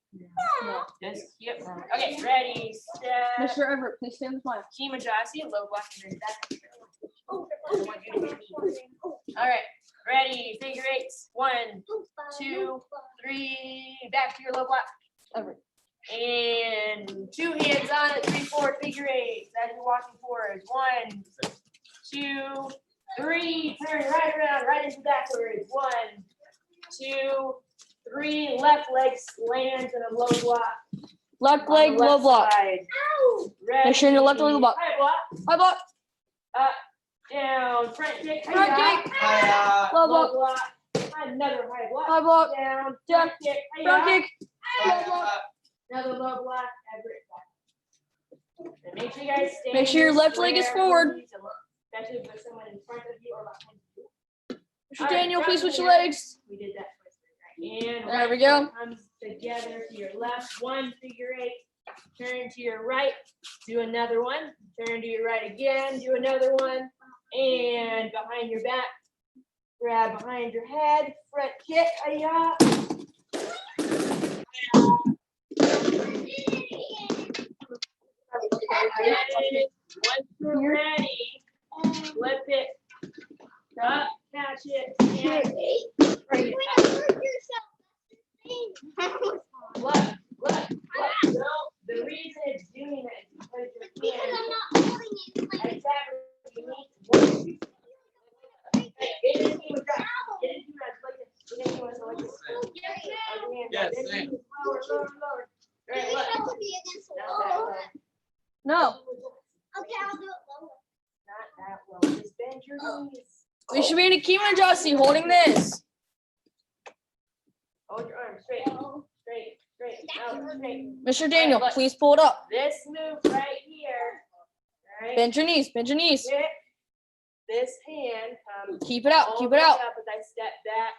No. Just yep. Okay, ready, step. Mr. Everett, please stay on the line. Kimajasi, low block, and then back. I want you to hit me. All right, ready, figure eights. 1, 2, 3, back to your low block. Everett. And 2 hands on it, 3, 4, figure eights as you're walking forward. 1, 2, 3, turn right around, right into backwards. 1, 2, 3, left leg slams and a low block. Left leg, low block. Make sure your left leg low block. High block. High block. Up, down, front kick. Front kick. Low Low block. block. Another high block. High block. Down, Down. front kick. Front kick. Low block. Another low block. Everett back. And make sure you guys stay. Make sure your left leg is square, forward. especially if there's someone in front of you or behind you. Mr. All right, Daniel, please from switch your here, legs. We did that twice. And There we right go. foot comes together to your left. 1, figure eight. Turn to your right. Do another one. Turn to your right again. Do another one. And behind your back. Grab behind your head. Front kick. Hiya. Once you're ready, flip it up, catch it, and bring it up. Look. No, the reason it's doing that is because your hand exactly you need to work. Get into it, drop. Get into it like this. Get into it like this. Yes, Lower. Right, look. Not that low. No. Okay, I'll do it lower. Not that low. Just bend your knees. We should be in a Kimajasi holding this. Hold your arms straight. Straight. Out, straight. Mr. Daniel, look. please pull it up. This move right here. All right. Bend your knees. Bend your knees. Kick. This hand comes. Keep it out. all Keep the it way out. Up as I step back.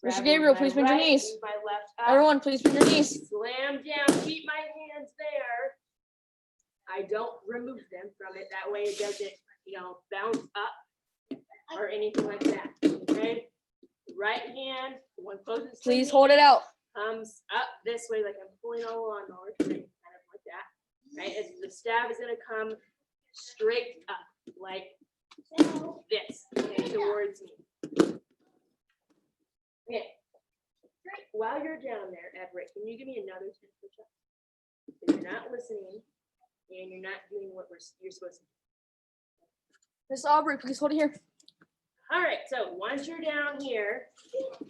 Mr. Grab Gabriel, my please bend your right, knees. move my left up. Everyone, please bend your knees. Slam down. Keep my hands there. I don't remove them from it. That way it doesn't, bounce up or anything like that. Okay. Right hand, the one closest. to Please me, hold it out. comes up this way, like I'm pulling on a lawnmower, kind of like that. Right, as the stab is gonna come straight up, like this, okay, towards me. Okay. While you're down there, Everett, can you give me another 10 push-ups? If you're not listening and you're not doing what you're supposed to do. Miss Aubrey, please hold it here. All right, so once you're down here,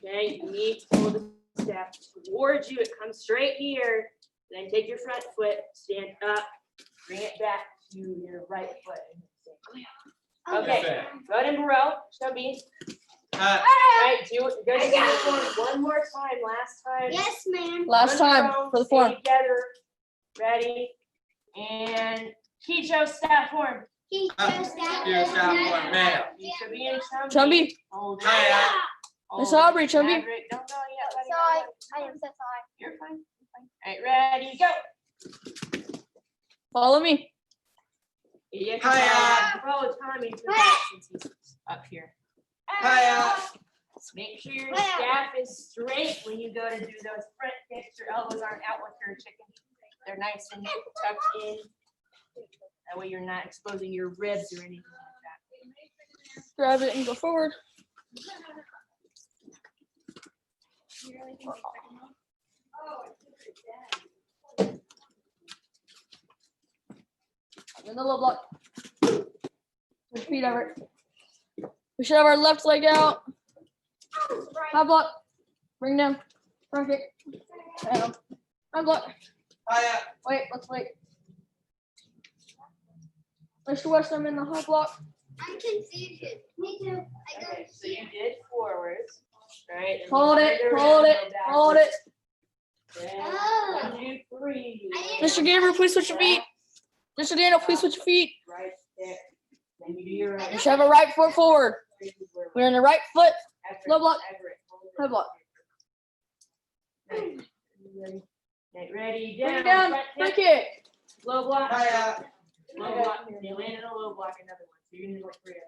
okay, you need to pull the step towards you. It comes straight here. Then take your front foot, stand up, bring it back to your right foot. Okay, go ahead and row, chubby. Right, do you guys do the form one more time, last time. Yes, ma'am. Last One time round, for the stay form. Together, ready, and Keisha staff form. You stop for male. Keisha being Chumby. Hold Hiya. Miss Aubrey, Chumby. Maverick, don't go yet, buddy. Sorry, I am so sorry. You're fine. All right, ready, go. Follow me. You Hiya. follow Tommy for that since he's up here. Hiya. Make sure your staff is straight when you go to do those front kicks. Your elbows aren't out like you're a chicken. They're nice and tucked in. That way you're not exposing your ribs or anything like Grab it and go forward. In the low block. Put your feet over it. We should have our left leg out. High block. Bring down. Front kick. Down. High block. Hiya. Wait, let's wait. Mr. West, I'm in the high block. I'm confused. Me too. I that. Okay, so you did forwards, right? And Hold you it, turned hold around, it, go hold it. backwards. Then Oh. 1, 2, 3. Mr. Gabriel, please switch your feet. Mr. Daniel, please switch your feet. Right there. Then you do your right. You should have a right foot forward. We're in the right foot. Low block. High block. Get ready, Bring down. it down. Front Front kick. kick. Low block. Hiya. Low block. You landed a low block, another one. So you're gonna do like 3 of them.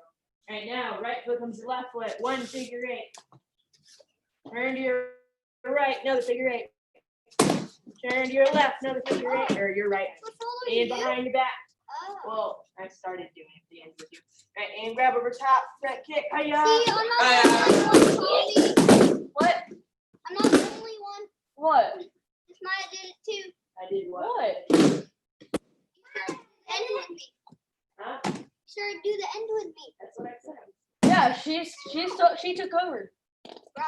All right, now right foot comes to left foot. 1 figure 8. Turn to your right, another figure 8. Turn to your left, another figure 8. Or your right. And behind your back. Well, I started doing it at the end with you. All right, and grab over top, front kick. Hiya. See, I'm not the only one. What? I'm not the only one. What? Miss Maya did it too. I did what? What? End with me. Huh? Sure, do the end with me. That's what I said. Yeah, she took over. Bro,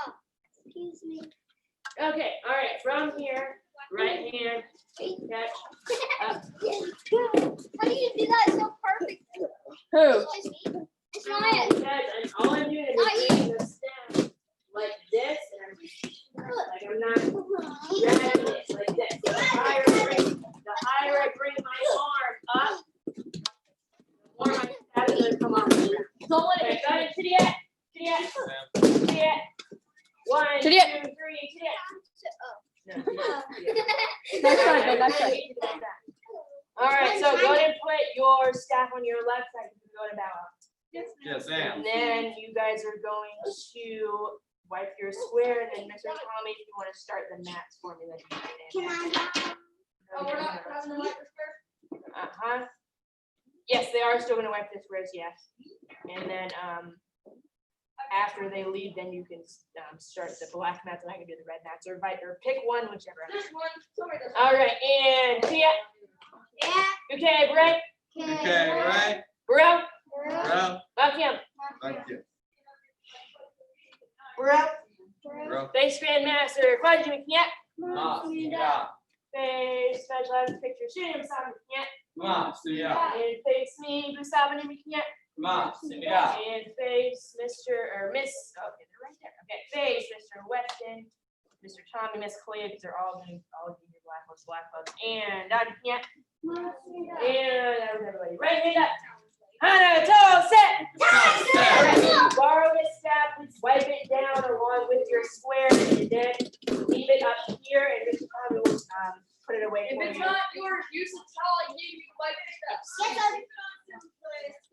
excuse me. Okay, all right, from here, right hand, catch, up. How do you do that so perfect? Who? Miss Maya. Guys, all I'm doing is bringing the staff like this, and I'm not dragging it like this. The higher I bring my arm up, the more my staff is gonna come off the ground. Don't let Okay, it. got it, titty-at, titty-at, titty-at. 1, 2, 3, Titty-at. titty-at. No, Next side, babe, next side. all right, so go ahead and put your staff on your left side. You can go to bow out. Yes, ma'am. And then you guys are going to wipe your square, and then Mr. Tommy, if you want to start the mats for me, then you can. Oh, we're not having a wiper square? Uh-huh. Yes, they are still gonna wipe the squares, yes. And then, after they leave, then you can, start the black mats, and I can do the red mats, or pick one, whichever. Just one. Somebody does. All right, and Tia, Yeah. okay, Bray, Okay, right? Bro, Bro, Buckham, thank you. Bro, Bro. Face Grandmaster, Quadri McNett, Yeah. Face Special Items Picture, Shooting Sam McNett, Come see ya. and face me, Gustavo McNett, Come see ya. and face Mr. or Miss, okay, they're right there, okay, face Mr. Weston, Mr. Tommy, Miss Clea, because they're all doing your black books, and Dr. McNett, and that was everybody, right hand up. Hana, toe, set. Borrow this staff, please wipe it down along with your square, and then leave it up here, and Mr. Tommy will put it away If for it's you. not yours, use the towel I gave you to wipe your steps.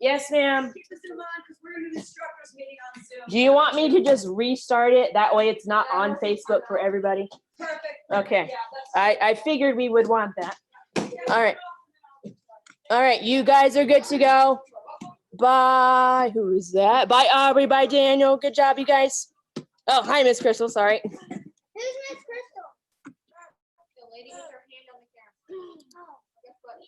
Yes, ma'am. Keep this in mind, because we're in an instructors meeting on Zoom. Do you want me to just restart it? That way it's not on Facebook for everybody? Perfect. Okay. Yeah, that's- I figured we would want that. All right. All right, you guys are good to go. Bye. Who's that? Bye, Aubrey. Bye, Daniel. Good job, you guys. Oh, hi, Miss Crystal. Sorry. Who's Miss Crystal? The lady with her hand on the camera. Guess what?